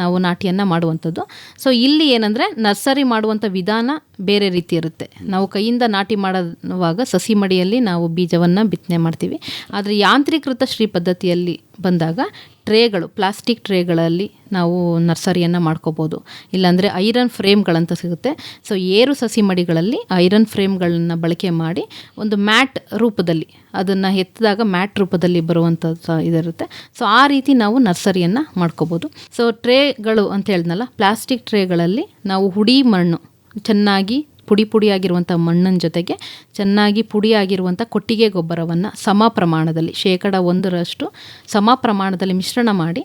ನಾವು ನಾಟಿಯನ್ನು ಮಾಡುವಂಥದ್ದು. ಸೊ ಇಲ್ಲಿ ಏನಂದರೆ ನರ್ಸರಿ ಮಾಡುವಂಥ ವಿಧಾನ ಬೇರೆ ರೀತಿ ಇರುತ್ತೆ. ನಾವು ಕೈಯಿಂದ ನಾಟಿ ಮಾಡುವಾಗ ಸಸಿ ಮಡಿಯಲ್ಲಿ ನಾವು ಬೀಜವನ್ನು ಬಿತ್ತನೆ ಮಾಡ್ತೀವಿ. ಆದರೆ ಯಾಂತ್ರೀಕೃತ ಶ್ರೀ ಪದ್ಧತಿಯಲ್ಲಿ ಬಂದಾಗ ಟ್ರೇಗಳು, ಪ್ಲಾಸ್ಟಿಕ್ ಟ್ರೇಗಳಲ್ಲಿ ನಾವು ನರ್ಸರಿಯನ್ನು ಮಾಡ್ಕೋಬೋದು. ಇಲ್ಲಾಂದರೆ ಐರನ್ ಫ್ರೇಮ್ಗಳಂತ ಸಿಗುತ್ತೆ. ಸೊ ಏರು ಸಸಿ ಮಡಿಗಳಲ್ಲಿ ಐರನ್ ಫ್ರೇಮ್ಗಳನ್ನ ಬಳಕೆ ಮಾಡಿ ಒಂದು ಮ್ಯಾಟ್ ರೂಪದಲ್ಲಿ, ಅದನ್ನು ಎತ್ತಿದಾಗ ಮ್ಯಾಟ್ ರೂಪದಲ್ಲಿ ಬರುವಂಥದ್ದು ಇದಿರುತ್ತೆ. ಸೊ ಆ ರೀತಿ ನಾವು ನರ್ಸರಿಯನ್ನು ಮಾಡ್ಕೋಬೋದು. ಸೊ ಟ್ರೇಗಳು ಅಂತ ಹೇಳಿದ್ನಲ್ಲ, ಪ್ಲಾಸ್ಟಿಕ್ ಟ್ರೇಗಳಲ್ಲಿ ನಾವು ಹುಡಿ ಮಣ್ಣು, ಚೆನ್ನಾಗಿ ಪುಡಿಯಾಗಿರುವಂಥ ಮಣ್ಣಿನ ಜೊತೆಗೆ ಚೆನ್ನಾಗಿ ಪುಡಿಯಾಗಿರುವಂಥ ಕೊಟ್ಟಿಗೆ ಗೊಬ್ಬರವನ್ನು ಸಮ ಪ್ರಮಾಣದಲ್ಲಿ 1% ಸಮ ಪ್ರಮಾಣದಲ್ಲಿ ಮಿಶ್ರಣ ಮಾಡಿ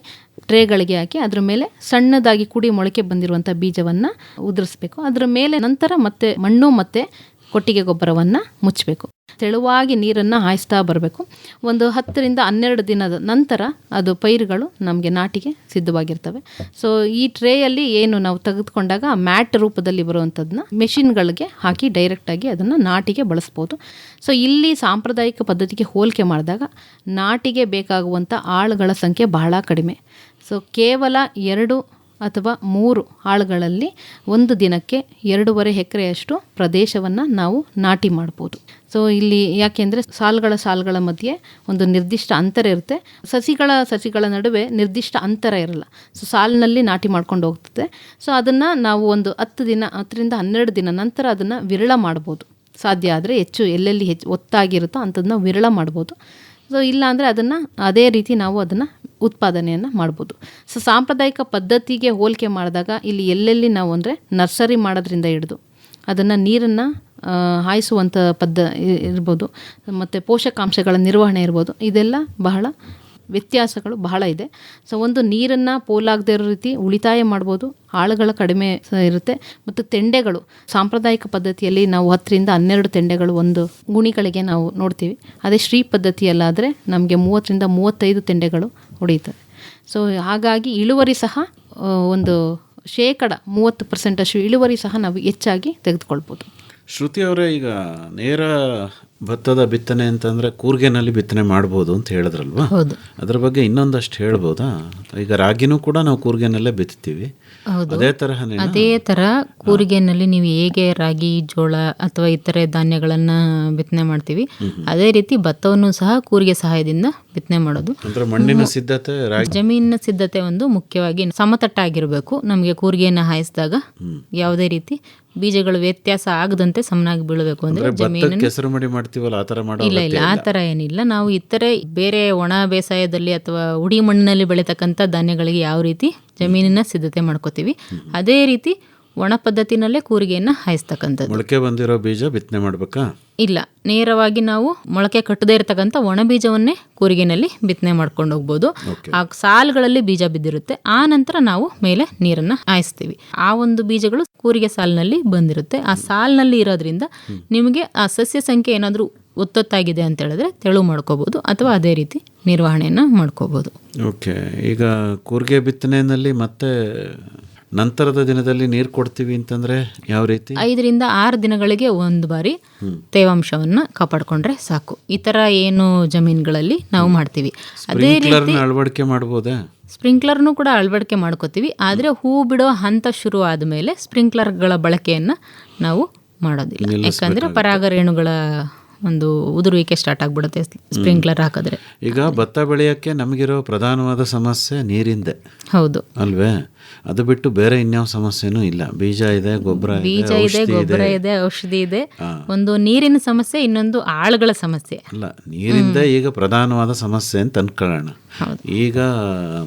ಟ್ರೇಗಳಿಗೆ ಹಾಕಿ ಅದ್ರ ಮೇಲೆ ಸಣ್ಣದಾಗಿ ಕುಡಿ ಮೊಳಕೆ ಬಂದಿರುವಂಥ ಬೀಜವನ್ನು ಉದುರಿಸ್ಬೇಕು. ಅದರ ಮೇಲೆ ನಂತರ ಮತ್ತೆ ಮಣ್ಣು ಮತ್ತು ಕೊಟ್ಟಿಗೆ ಗೊಬ್ಬರವನ್ನು ಮುಚ್ಚಬೇಕು. ತೆಳುವಾಗಿ ನೀರನ್ನು ಹಾಯಿಸ್ತಾ ಬರಬೇಕು. ಒಂದು 10 ರಿಂದ 12 ದಿನದ ನಂತರ ಅದು ಪೈರುಗಳು ನಮಗೆ ನಾಟಿಗೆ ಸಿದ್ಧವಾಗಿರ್ತವೆ. ಸೊ ಈ ಟ್ರೇಯಲ್ಲಿ ಏನು ನಾವು ತೆಗೆದುಕೊಂಡಾಗ ಮ್ಯಾಟ್ ರೂಪದಲ್ಲಿ ಬರುವಂಥದ್ದನ್ನ ಮೆಷಿನ್ಗಳಿಗೆ ಹಾಕಿ ಡೈರೆಕ್ಟಾಗಿ ಅದನ್ನು ನಾಟಿಗೆ ಬಳಸ್ಬೋದು. ಸೊ ಇಲ್ಲಿ ಸಾಂಪ್ರದಾಯಿಕ ಪದ್ಧತಿಗೆ ಹೋಲಿಕೆ ಮಾಡಿದಾಗ ನಾಟಿಗೆ ಬೇಕಾಗುವಂಥ ಆಳುಗಳ ಸಂಖ್ಯೆ ಬಹಳ ಕಡಿಮೆ. ಸೊ ಕೇವಲ 2 ಅಥವಾ 3 ಆಳುಗಳಲ್ಲಿ ಒಂದು ದಿನಕ್ಕೆ 2.5 ಎಕರೆಯಷ್ಟು ಪ್ರದೇಶವನ್ನು ನಾವು ನಾಟಿ ಮಾಡ್ಬೋದು. ಸೊ ಇಲ್ಲಿ ಯಾಕೆಂದರೆ ಸಾಲುಗಳ ಮಧ್ಯೆ ಒಂದು ನಿರ್ದಿಷ್ಟ ಅಂತರ ಇರುತ್ತೆ. ಸಸಿಗಳ ನಡುವೆ ನಿರ್ದಿಷ್ಟ ಅಂತರ ಇರಲ್ಲ. ಸೊ ಸಾಲಿನಲ್ಲಿ ನಾಟಿ ಮಾಡ್ಕೊಂಡು ಹೋಗ್ತದೆ. ಸೊ ಅದನ್ನು ನಾವು ಒಂದು 10 ರಿಂದ 12 ದಿನ ನಂತರ ಅದನ್ನು ವಿರಳ ಮಾಡ್ಬೋದು. ಸಾಧ್ಯ ಆದರೆ ಎಲ್ಲೆಲ್ಲಿ ಹೆಚ್ಚು ಒತ್ತಾಗಿರುತ್ತೋ ಅಂಥದನ್ನ ವಿರಳ ಮಾಡ್ಬೋದು. ಸೊ ಇಲ್ಲ ಅಂದರೆ ಅದನ್ನು ಅದೇ ರೀತಿ ನಾವು ಅದನ್ನು ಉತ್ಪಾದನೆಯನ್ನು ಮಾಡ್ಬೋದು. ಸೊ ಸಾಂಪ್ರದಾಯಿಕ ಪದ್ಧತಿಗೆ ಹೋಲಿಕೆ ಮಾಡಿದಾಗ ಇಲ್ಲಿ ಎಲ್ಲೆಲ್ಲಿ ನಾವು ಅಂದರೆ ನರ್ಸರಿ ಮಾಡೋದ್ರಿಂದ ಹಿಡಿದು ಅದನ್ನು ನೀರನ್ನು ಹಾಯಿಸುವಂಥ ಇರ್ಬೋದು, ಮತ್ತು ಪೋಷಕಾಂಶಗಳ ನಿರ್ವಹಣೆ ಇರ್ಬೋದು, ಇದೆಲ್ಲ ಬಹಳ ವ್ಯತ್ಯಾಸಗಳು ಬಹಳ ಇದೆ. ಸೊ ಒಂದು ನೀರನ್ನು ಪೋಲಾಗದೇ ಇರೋ ರೀತಿ ಉಳಿತಾಯ ಮಾಡ್ಬೋದು. ಆಳುಗಳ ಕಡಿಮೆ ಇರುತ್ತೆ. ಮತ್ತು ತೆಂಡೆಗಳು ಸಾಂಪ್ರದಾಯಿಕ ಪದ್ಧತಿಯಲ್ಲಿ ನಾವು 10 ರಿಂದ 12 ತೆಂಡೆಗಳು ಒಂದು ಗುಣಿಗಳಿಗೆ ನಾವು ನೋಡ್ತೀವಿ. ಅದೇ ಶ್ರೀ ಪದ್ಧತಿಯಲ್ಲಾದರೆ ನಮಗೆ 30 ರಿಂದ 35 ತೆಂಡೆಗಳು ಹೊಡೆಯುತ್ತವೆ. ಸೊ ಹಾಗಾಗಿ ಇಳುವರಿ ಸಹ ಒಂದು 30% ಅಷ್ಟು ಇಳುವರಿ ಸಹ ನಾವು ಹೆಚ್ಚಾಗಿ ತೆಗೆದುಕೊಳ್ಬೋದು. ಶ್ರುತಿ ಅವರೇ, ಈಗ ನೇರ ಭತ್ತದ ಬಿತ್ತನೆ ಅಂತಂದರೆ ಕೂರ್ಗೆನಲ್ಲಿ ಬಿತ್ತನೆ ಮಾಡ್ಬೋದು ಅಂತ ಹೇಳಿದ್ರಲ್ವಾ? ಹೌದು. ಅದ್ರ ಬಗ್ಗೆ ಇನ್ನೊಂದಷ್ಟು ಹೇಳ್ಬೋದಾ? ಈಗ ರಾಗಿನೂ ಕೂಡ ನಾವು ಕೂರ್ಗೆನಲ್ಲೇ ಬಿತ್ತೀವಿ. ಹೌದು. ಅದೇ ಥರ ಕೂರಿಗೆನಲ್ಲಿ ನೀವು ಹೇಗೆ ರಾಗಿ, ಜೋಳ ಅಥವಾ ಇತರೆ ಧಾನ್ಯಗಳನ್ನು ಬಿತ್ತನೆ ಮಾಡ್ತೀವಿ, ಅದೇ ರೀತಿ ಭತ್ತವನ್ನು ಸಹ ಕೂರಿಗೆ ಸಹಾಯದಿಂದ ಬಿತ್ತನೆ ಮಾಡೋದು. ಅಂದ್ರೆ ಮಣ್ಣಿನ ಸಿದ್ಧತೆ, ಜಮೀನಿನ ಸಿದ್ಧತೆ ಒಂದು ಮುಖ್ಯವಾಗಿ ಸಮತಟ್ಟಾಗಿರಬೇಕು. ನಮಗೆ ಕೂರಿಗೆಯನ್ನು ಹಾಯಿಸಿದಾಗ ಯಾವುದೇ ರೀತಿ ಬೀಜಗಳು ವ್ಯತ್ಯಾಸ ಆಗದಂತೆ ಸಮನಾಗಿ ಬೀಳಬೇಕು. ಅಂದ್ರೆ ಜಮೀನನ್ನು ಕೆಸರು ಮಡಿ ಮಾಡ್ತೀವಲ್ಲ, ಆ ಥರ ಮಾಡೋ ಇಲ್ಲ ಆ ಥರ ಏನಿಲ್ಲ. ನಾವು ಇತರೆ ಬೇರೆ ಒಣ ಬೇಸಾಯದಲ್ಲಿ ಅಥವಾ ಉಡಿ ಮಣ್ಣಿನಲ್ಲಿ ಬೆಳೀತಕ್ಕಂಥ ಧಾನ್ಯಗಳಿಗೆ ಯಾವ ರೀತಿ ಜಮೀನಿನ ಸಿದ್ಧತೆ ಮಾಡ್ಕೋತೀವಿ, ಅದೇ ರೀತಿ ಒಣ ಪದ್ಧತಿನಲ್ಲೇ ಕೂರಿಗೆಯನ್ನು ಹಾಯಿಸ್ತಕ್ಕಂಥದ್ದು. ಮೊಳಕೆ ಬಂದಿರೋ ಬೀಜ ಬಿತ್ತನೆ ಮಾಡ್ಬೇಕಾ? ಇಲ್ಲ, ನೇರವಾಗಿ ನಾವು ಮೊಳಕೆ ಕಟ್ಟದೇ ಇರತಕ್ಕಂಥ ಒಣ ಬೀಜವನ್ನೇ ಕೂರಿಗೆನಲ್ಲಿ ಬಿತ್ತನೆ ಮಾಡ್ಕೊಂಡು ಹೋಗ್ಬೋದು. ಆ ಸಾಲುಗಳಲ್ಲಿ ಬೀಜ ಬಿದ್ದಿರುತ್ತೆ. ಆ ನಂತರ ನಾವು ಮೇಲೆ ನೀರನ್ನು ಹಾಯಿಸ್ತೀವಿ. ಆ ಒಂದು ಬೀಜಗಳು ಕೂರಿಗೆ ಸಾಲಿನಲ್ಲಿ ಬಂದಿರುತ್ತೆ. ಆ ಸಾಲಿನಲ್ಲಿ ಇರೋದ್ರಿಂದ ನಿಮಗೆ ಆ ಸಸ್ಯ ಸಂಖ್ಯೆ ಏನಾದರೂ ಒತ್ತೊತ್ತಾಗಿದೆ ಅಂತ ಹೇಳಿದ್ರೆ ತೆಳು ಮಾಡ್ಕೋಬೋದು, ಅಥವಾ ಅದೇ ರೀತಿ ನಿರ್ವಹಣೆಯನ್ನು ಮಾಡ್ಕೋಬೋದು. ಓಕೆ. ಈಗ ಕೂರಿಗೆ ಬಿತ್ತನೆಯಲ್ಲಿ ಮತ್ತೆ ನಂತರದ ದಿನದಲ್ಲಿ ನೀರು ಕೊಡ್ತೀವಿ ಅಂತಂದ್ರೆ ಯಾವ ರೀತಿ? 5 ರಿಂದ 6 ದಿನಗಳಿಗೆ ಒಂದು ಬಾರಿ ತೇವಾಂಶವನ್ನು ಕಾಪಾಡಿಕೊಂಡ್ರೆ ಸಾಕು. ಈ ಥರ ಏನು ಜಮೀನುಗಳಲ್ಲಿ ನಾವು ಮಾಡ್ತೀವಿ. ಅದೇ ರೀತಿ ಅಳವಡಿಕೆ ಮಾಡ್ಬೋದಾ? ಸ್ಪ್ರಿಂಕ್ಲರ್ನು ಕೂಡ ಅಳವಡಿಕೆ ಮಾಡ್ಕೋತೀವಿ. ಆದರೆ ಹೂ ಬಿಡೋ ಹಂತ ಶುರು ಆದಮೇಲೆ ಸ್ಪ್ರಿಂಕ್ಲರ್ಗಳ ಬಳಕೆಯನ್ನು ನಾವು ಮಾಡೋದಿಲ್ಲ. ಯಾಕಂದರೆ ಪರಾಗರೇಣುಗಳ ಒಂದು ಉದುರುವಿಕೆ ಸ್ಟಾರ್ಟ್ ಆಗಿಬಿಡುತ್ತೆ ಸ್ಪ್ರಿಂಕ್ಲರ್ ಹಾಕಿದ್ರೆ. ಈಗ ಭತ್ತ ಬೆಳೆಯೋಕ್ಕೆ ನಮಗಿರೋ ಪ್ರಧಾನವಾದ ಸಮಸ್ಯೆ ನೀರಿಂದೆ. ಹೌದು ಅಲ್ವೇ? ಅದು ಬಿಟ್ಟು ಬೇರೆ ಇನ್ಯಾವ ಸಮಸ್ಯೆನೂ ಇಲ್ಲ. ಬೀಜ ಇದೆ, ಗೊಬ್ಬರ ಇದೆ, ಔಷಧಿ ಇದೆ. ಒಂದು ನೀರಿನ ಸಮಸ್ಯೆ, ಇನ್ನೊಂದು ಆಳುಗಳ ಸಮಸ್ಯೆ. ಅಲ್ಲ, ನೀರಿಂದ ಈಗ ಪ್ರಧಾನವಾದ ಸಮಸ್ಯೆ ಅಂತ ಅನ್ಕೊಳ್ಳೋಣ. ಈಗ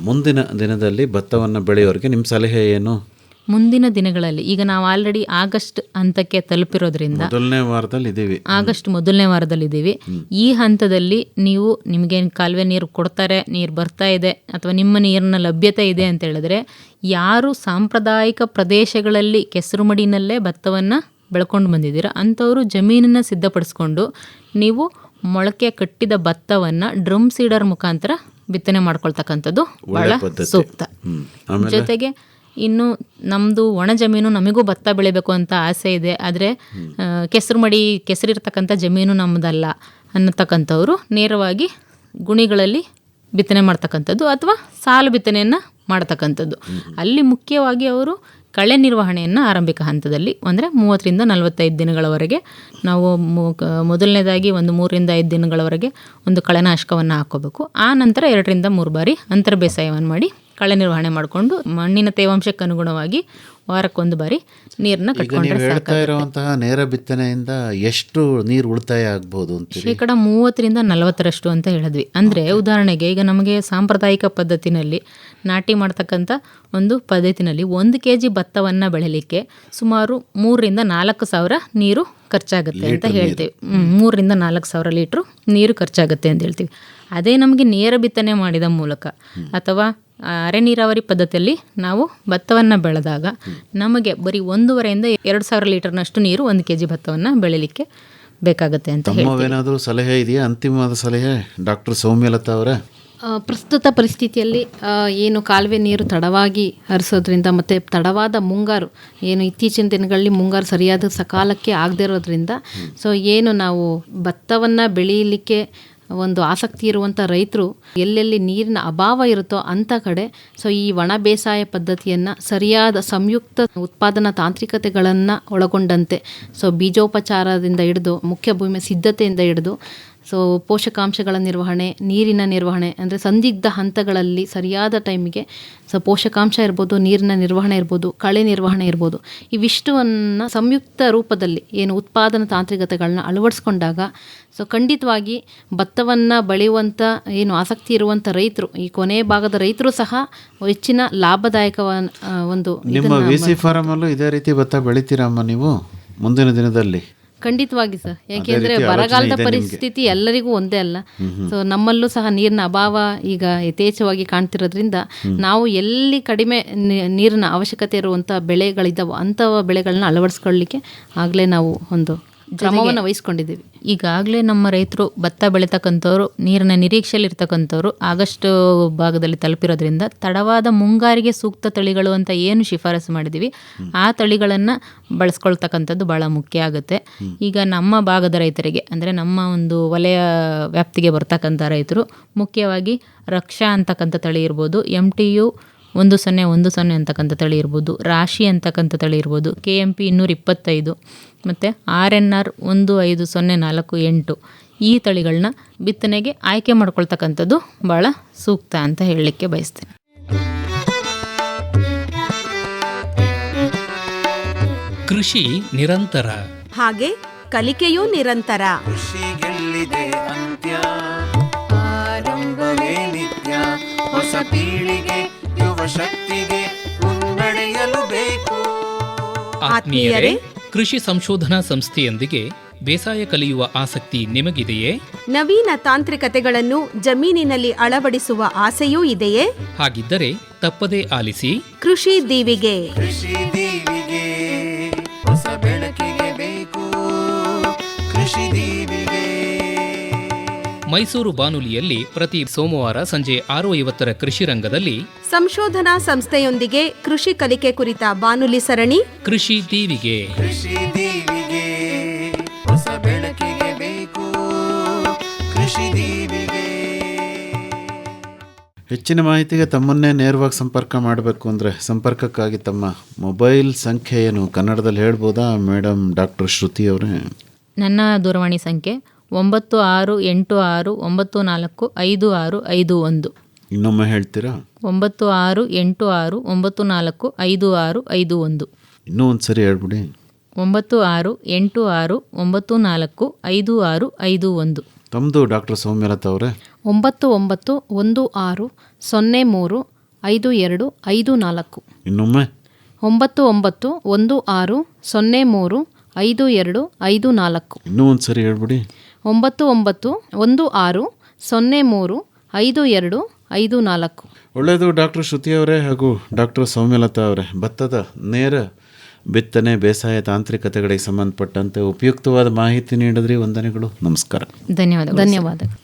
ಮುಂದಿನ ದಿನದಲ್ಲಿ ಭತ್ತವನ್ನು ಬೆಳೆಯೋರಿಗೆ ನಿಮ್ಮ ಸಲಹೆ ಏನು? ಮುಂದಿನ ದಿನಗಳಲ್ಲಿ ಈಗ ನಾವು ಆಲ್ರೆಡಿ ಆಗಸ್ಟ್ ಹಂತಕ್ಕೆ ತಲುಪಿರೋದ್ರಿಂದ ಮೊದಲನೇ ವಾರದಲ್ಲಿ ಇದ್ದೀವಿ. ಆಗಸ್ಟ್ ಮೊದಲನೇ ವಾರದಲ್ಲಿದ್ದೀವಿ. ಈ ಹಂತದಲ್ಲಿ ನೀವು ನಿಮಗೆ ಕಾಲುವೆ ನೀರು ಕೊಡ್ತಾರೆ, ನೀರು ಬರ್ತಾ ಇದೆ ಅಥವಾ ನಿಮ್ಮ ನೀರಿನ ಲಭ್ಯತೆ ಇದೆ ಅಂತ ಹೇಳಿದ್ರೆ, ಯಾರು ಸಾಂಪ್ರದಾಯಿಕ ಪ್ರದೇಶಗಳಲ್ಲಿ ಕೆಸರು ಮಡಿನಲ್ಲೇ ಭತ್ತವನ್ನು ಬೆಳ್ಕೊಂಡು ಬಂದಿದ್ದೀರ ಅಂಥವರು ಜಮೀನನ್ನು ಸಿದ್ಧಪಡಿಸ್ಕೊಂಡು ನೀವು ಮೊಳಕೆ ಕಟ್ಟಿದ ಭತ್ತವನ್ನು ಡ್ರಮ್ ಸೀಡರ್ ಮುಖಾಂತರ ಬಿತ್ತನೆ ಮಾಡ್ಕೊಳ್ತಕ್ಕಂಥದ್ದು ಬಹಳ ಸೂಕ್ತ. ಜೊತೆಗೆ ಇನ್ನು ನಮ್ಮದು ಒಣ ಜಮೀನು, ನಮಗೂ ಭತ್ತ ಬೆಳಿಬೇಕು ಅಂತ ಆಸೆ ಇದೆ, ಆದರೆ ಕೆಸರಿರ್ತಕ್ಕಂಥ ಜಮೀನು ನಮ್ಮದಲ್ಲ ಅನ್ನತಕ್ಕಂಥವ್ರು ನೇರವಾಗಿ ಗುಣಿಗಳಲ್ಲಿ ಬಿತ್ತನೆ ಮಾಡ್ತಕ್ಕಂಥದ್ದು ಅಥವಾ ಸಾಲು ಬಿತ್ತನೆಯನ್ನು ಮಾಡ್ತಕ್ಕಂಥದ್ದು. ಅಲ್ಲಿ ಮುಖ್ಯವಾಗಿ ಅವರು ಕಳೆ ನಿರ್ವಹಣೆಯನ್ನು ಆರಂಭಿಕ ಹಂತದಲ್ಲಿ ಅಂದರೆ 30 ರಿಂದ 45 ದಿನಗಳವರೆಗೆ ನಾವು ಮೊದಲನೇದಾಗಿ ಒಂದು 3 ರಿಂದ 5 ದಿನಗಳವರೆಗೆ ಒಂದು ಕಳೆನಾಶಕವನ್ನು ಹಾಕ್ಕೋಬೇಕು. ಆ ನಂತರ 2 ರಿಂದ 3 ಬಾರಿ ಅಂತರ ಬೇಸಾಯವನ್ನು ಮಾಡಿ ಕಳೆ ನಿರ್ವಹಣೆ ಮಾಡಿಕೊಂಡು ಮಣ್ಣಿನ ತೇವಾಂಶಕ್ಕೆ ಅನುಗುಣವಾಗಿ ವಾರಕ್ಕೊಂದು ಬಾರಿ ನೀರನ್ನ ಕಟ್ಕೊಂಡ್ರೆ ಹೇಳ್ತಾ ಇರುವಂತಹ ನೇರ ಬಿತ್ತನೆಯಿಂದ ಎಷ್ಟು ನೀರು ಉಳಿತಾಯ ಆಗ್ಬೋದು ಅಂತ? 30 ರಿಂದ 40% ಅಂತ ಹೇಳಿದ್ವಿ. ಅಂದರೆ ಉದಾಹರಣೆಗೆ ಈಗ ನಮಗೆ ಸಾಂಪ್ರದಾಯಿಕ ಪದ್ಧತಿನಲ್ಲಿ ನಾಟಿ ಮಾಡ್ತಕ್ಕಂಥ ಒಂದು ಪದ್ಧತಿನಲ್ಲಿ 1 kg ಭತ್ತವನ್ನು ಬೆಳಿಲಿಕ್ಕೆ ಸುಮಾರು 3 ರಿಂದ 4 ಸಾವಿರ ನೀರು ಖರ್ಚಾಗುತ್ತೆ ಅಂತ ಹೇಳ್ತೀವಿ. 3 ರಿಂದ 4 ಸಾವಿರ ಲೀಟ್ರು ನೀರು ಖರ್ಚಾಗುತ್ತೆ ಅಂತ ಹೇಳ್ತೀವಿ. ಅದೇ ನಮಗೆ ನೇರ ಬಿತ್ತನೆ ಮಾಡಿದ ಮೂಲಕ ಅಥವಾ ಅರೆ ನೀರಾವರಿ ಪದ್ಧತಿಯಲ್ಲಿ ನಾವು ಭತ್ತವನ್ನು ಬೆಳೆದಾಗ ನಮಗೆ ಬರೀ 1.5 ರಿಂದ 2 ಸಾವಿರ ಲೀಟರ್ನಷ್ಟು ನೀರು 1 kg ಭತ್ತವನ್ನು ಬೆಳಿಲಿಕ್ಕೆ ಬೇಕಾಗುತ್ತೆ ಅಂತ ಹೇಳ್ತೀವಿ. ಏನಾದರೂ ಸಲಹೆ ಇದೆಯಾ? ಅಂತಿಮವಾದ ಸಲಹೆ ಡಾಕ್ಟರ್ ಸೌಮ್ಯಲತಾ ಅವರೇ. ಪ್ರಸ್ತುತ ಪರಿಸ್ಥಿತಿಯಲ್ಲಿ ಏನು ಕಾಲುವೆ ನೀರು ತಡವಾಗಿ ಹರಿಸೋದ್ರಿಂದ ಮತ್ತು ತಡವಾದ ಮುಂಗಾರು ಏನು ಇತ್ತೀಚಿನ ದಿನಗಳಲ್ಲಿ ಮುಂಗಾರು ಸರಿಯಾದ ಸಕಾಲಕ್ಕೆ ಆಗದೇ ಇರೋದ್ರಿಂದ ಏನು ನಾವು ಭತ್ತವನ್ನು ಬೆಳೀಲಿಕ್ಕೆ ಒಂದು ಆಸಕ್ತಿ ಇರುವಂಥ ರೈತರು ಎಲ್ಲೆಲ್ಲಿ ನೀರಿನ ಅಭಾವ ಇರುತ್ತೋ ಅಂಥ ಕಡೆ ಈ ಒಣ ಬೇಸಾಯ ಪದ್ಧತಿಯನ್ನು ಸರಿಯಾದ ಸಂಯುಕ್ತ ಉತ್ಪಾದನಾ ತಾಂತ್ರಿಕತೆಗಳನ್ನು ಒಳಗೊಂಡಂತೆ ಬೀಜೋಪಚಾರದಿಂದ ಹಿಡಿದು ಮುಖ್ಯ ಭೂಮಿ ಸಿದ್ಧತೆಯಿಂದ ಹಿಡಿದು ಪೋಷಕಾಂಶಗಳ ನಿರ್ವಹಣೆ, ನೀರಿನ ನಿರ್ವಹಣೆ ಅಂದರೆ ಸಂದಿಗ್ಧ ಹಂತಗಳಲ್ಲಿ ಸರಿಯಾದ ಟೈಮಿಗೆ ಪೋಷಕಾಂಶ ಇರ್ಬೋದು, ನೀರಿನ ನಿರ್ವಹಣೆ ಇರ್ಬೋದು, ಕಳೆ ನಿರ್ವಹಣೆ ಇರ್ಬೋದು, ಇವಿಷ್ಟವನ್ನು ಸಂಯುಕ್ತ ರೂಪದಲ್ಲಿ ಏನು ಉತ್ಪಾದನಾ ತಾಂತ್ರಿಕತೆಗಳನ್ನ ಅಳವಡಿಸ್ಕೊಂಡಾಗ ಖಂಡಿತವಾಗಿ ಭತ್ತವನ್ನು ಬೆಳೆಯುವಂಥ ಏನು ಆಸಕ್ತಿ ಇರುವಂಥ ರೈತರು, ಈ ಕೊನೆ ಭಾಗದ ರೈತರು ಸಹ ಹೆಚ್ಚಿನ ಲಾಭದಾಯಕ ಒಂದು ನಿಮ್ಮ VC ಫಾರಮಲ್ಲೂ ಇದೇ ರೀತಿ ಭತ್ತ ಬೆಳಿತೀರಮ್ಮ ನೀವು ಮುಂದಿನ ದಿನದಲ್ಲಿ? ಖಂಡಿತವಾಗಿ ಸರ್, ಯಾಕೆಂದರೆ ಬರಗಾಲದ ಪರಿಸ್ಥಿತಿ ಎಲ್ಲರಿಗೂ ಒಂದೇ ಅಲ್ಲ. ನಮ್ಮಲ್ಲೂ ಸಹ ನೀರಿನ ಅಭಾವ ಈಗ ಯಥೇಚ್ಛವಾಗಿ ಕಾಣ್ತಿರೋದ್ರಿಂದ ನಾವು ಎಲ್ಲಿ ಕಡಿಮೆ ನೀರಿನ ಅವಶ್ಯಕತೆ ಇರುವಂಥ ಬೆಳೆಗಳಿದ್ದಾವೋ ಅಂಥ ಬೆಳೆಗಳನ್ನ ಅಳವಡಿಸ್ಕೊಳ್ಳಿಕ್ಕೆ ಆಗಲೇ ನಾವು ಒಂದು ಕ್ರಮವನ್ನು ವಹಿಸ್ಕೊಂಡಿದ್ದೀವಿ. ಈಗಾಗಲೇ ನಮ್ಮ ರೈತರು ಭತ್ತ ಬೆಳೀತಕ್ಕಂಥವ್ರು ನೀರಿನ ನಿರೀಕ್ಷೆಯಲ್ಲಿರ್ತಕ್ಕಂಥವ್ರು ಆಗಸ್ಟ್ ಭಾಗದಲ್ಲಿ ತಲುಪಿರೋದ್ರಿಂದ ತಡವಾದ ಮುಂಗಾರಿಗೆ ಸೂಕ್ತ ತಳಿಗಳು ಅಂತ ಏನು ಶಿಫಾರಸು ಮಾಡಿದ್ದೀವಿ ಆ ತಳಿಗಳನ್ನು ಬಳಸ್ಕೊಳ್ತಕ್ಕಂಥದ್ದು ಭಾಳ ಮುಖ್ಯ ಆಗುತ್ತೆ. ಈಗ ನಮ್ಮ ಭಾಗದ ರೈತರಿಗೆ ಅಂದರೆ ನಮ್ಮ ಒಂದು ವಲಯ ವ್ಯಾಪ್ತಿಗೆ ಬರ್ತಕ್ಕಂಥ ರೈತರು ಮುಖ್ಯವಾಗಿ ರಕ್ಷಾ ಅಂತಕ್ಕಂಥ ತಳಿ ಇರ್ಬೋದು, MTU 1010 ಅಂತಕ್ಕಂಥ ತಳಿ ಇರ್ಬೋದು, ರಾಶಿ ಅಂತಕ್ಕಂಥ ತಳಿ ಇರ್ಬೋದು, KMP 225 ಮತ್ತು RNR 15048 ಈ ತಳಿಗಳನ್ನ ಬಿತ್ತನೆಗೆ ಆಯ್ಕೆ ಮಾಡ್ಕೊಳ್ತಕ್ಕಂಥದ್ದು ಭಾಳ ಸೂಕ್ತ ಅಂತ ಹೇಳಲಿಕ್ಕೆ ಬಯಸ್ತೇನೆ. ಕೃಷಿ ನಿರಂತರ, ಹಾಗೆ ಕಲಿಕೆಯೂ ನಿರಂತರ. ಕೃಷಿಗೆಲ್ಲಿದೆ ಅಂತ್ಯ, ಆರಂಭವೇ ನಿತ್ಯ. ಹೊಸ ಪೀಳಿಗೆ ಯುವ ಶಕ್ತಿಗೆ ಮುನ್ನಡೆಯಲು ಬೇಕು. ಆತ್ಮೀಯರೇ, ಕೃಷಿ ಸಂಶೋಧನಾ ಸಂಸ್ಥೆಯೊಂದಿಗೆ ಬೇಸಾಯ ಕಲಿಯುವ ಆಸಕ್ತಿ ನಿಮಗಿದೆಯೇ? ನವೀನ ತಾಂತ್ರಿಕತೆಗಳನ್ನು ಜಮೀನಿನಲ್ಲಿ ಅಳವಡಿಸುವ ಆಸೆಯೂ ಇದೆಯೇ? ಹಾಗಿದ್ದರೆ ತಪ್ಪದೇ ಆಲಿಸಿ ಕೃಷಿ ದೀವಿಗೆ. ಕೃಷಿ ದೀವಿಗೆ ಹೊಸ ಬೆಳಕಿಗೆ ಬೇಕು. ಕೃಷಿ ದೀವಿಗೆ ಮೈಸೂರು ಬಾನುಲಿಯಲ್ಲಿ ಪ್ರತಿ ಸೋಮವಾರ ಸಂಜೆ 6:50 ಕೃಷಿ ರಂಗದಲ್ಲಿ ಸಂಶೋಧನಾ ಸಂಸ್ಥೆಯೊಂದಿಗೆ ಕೃಷಿ ಕಲಿಕೆ ಕುರಿತ ಬಾನುಲಿ ಸರಣಿ ಕೃಷಿ ದೀವಿಗೆ. ಕೃಷಿ ದೀವಿಗೆ ಹೊಸ ಬೆಳಕಿಗೆ ಬೇಕು. ಕೃಷಿ ದೀವಿಗೆ. ಹೆಚ್ಚಿನ ಮಾಹಿತಿಗೆ ತಮ್ಮನ್ನೇ ನೇರವಾಗಿ ಸಂಪರ್ಕ ಮಾಡಬೇಕು ಅಂದರೆ ಸಂಪರ್ಕಕ್ಕಾಗಿ ತಮ್ಮ ಮೊಬೈಲ್ ಸಂಖ್ಯೆ ಏನು ಕನ್ನಡದಲ್ಲಿ ಹೇಳ್ಬೋದಾ ಮೇಡಮ್ ಡಾಕ್ಟರ್ ಶ್ರುತಿ ಅವರೇ? ನನ್ನ ದೂರವಾಣಿ ಸಂಖ್ಯೆ 9686945651. ಇನ್ನೊಮ್ಮೆ ಹೇಳ್ತೀರಾ? 9686945651. ಇನ್ನೂ ಒಂದು ಸರಿ ಹೇಳ್ಬಿಡಿ. 9686945651. ತಮ್ಮದು ಡಾಕ್ಟರ್ ಸೌಮ್ಯಲತಾ ಅವರೇ? 9916035254. ಇನ್ನೊಮ್ಮೆ? 9916035254. ಇನ್ನೂ ಒಂದು ಸರಿ ಹೇಳ್ಬಿಡಿ. 9916035254. ಒಳ್ಳೆಯದು ಡಾಕ್ಟರ್ ಶ್ರುತಿ ಅವರೇ ಹಾಗೂ ಡಾಕ್ಟರ್ ಸೌಮ್ಯಲತಾ ಅವರೇ, ಭತ್ತದ ನೇರ ಬಿತ್ತನೆ ಬೇಸಾಯ ತಾಂತ್ರಿಕತೆಗಳಿಗೆ ಸಂಬಂಧಪಟ್ಟಂತೆ ಉಪಯುಕ್ತವಾದ ಮಾಹಿತಿ ನೀಡಿದ್ರಿ. ವಂದನೆಗಳು, ನಮಸ್ಕಾರ. ಧನ್ಯವಾದಗಳು. ಧನ್ಯವಾದಗಳು.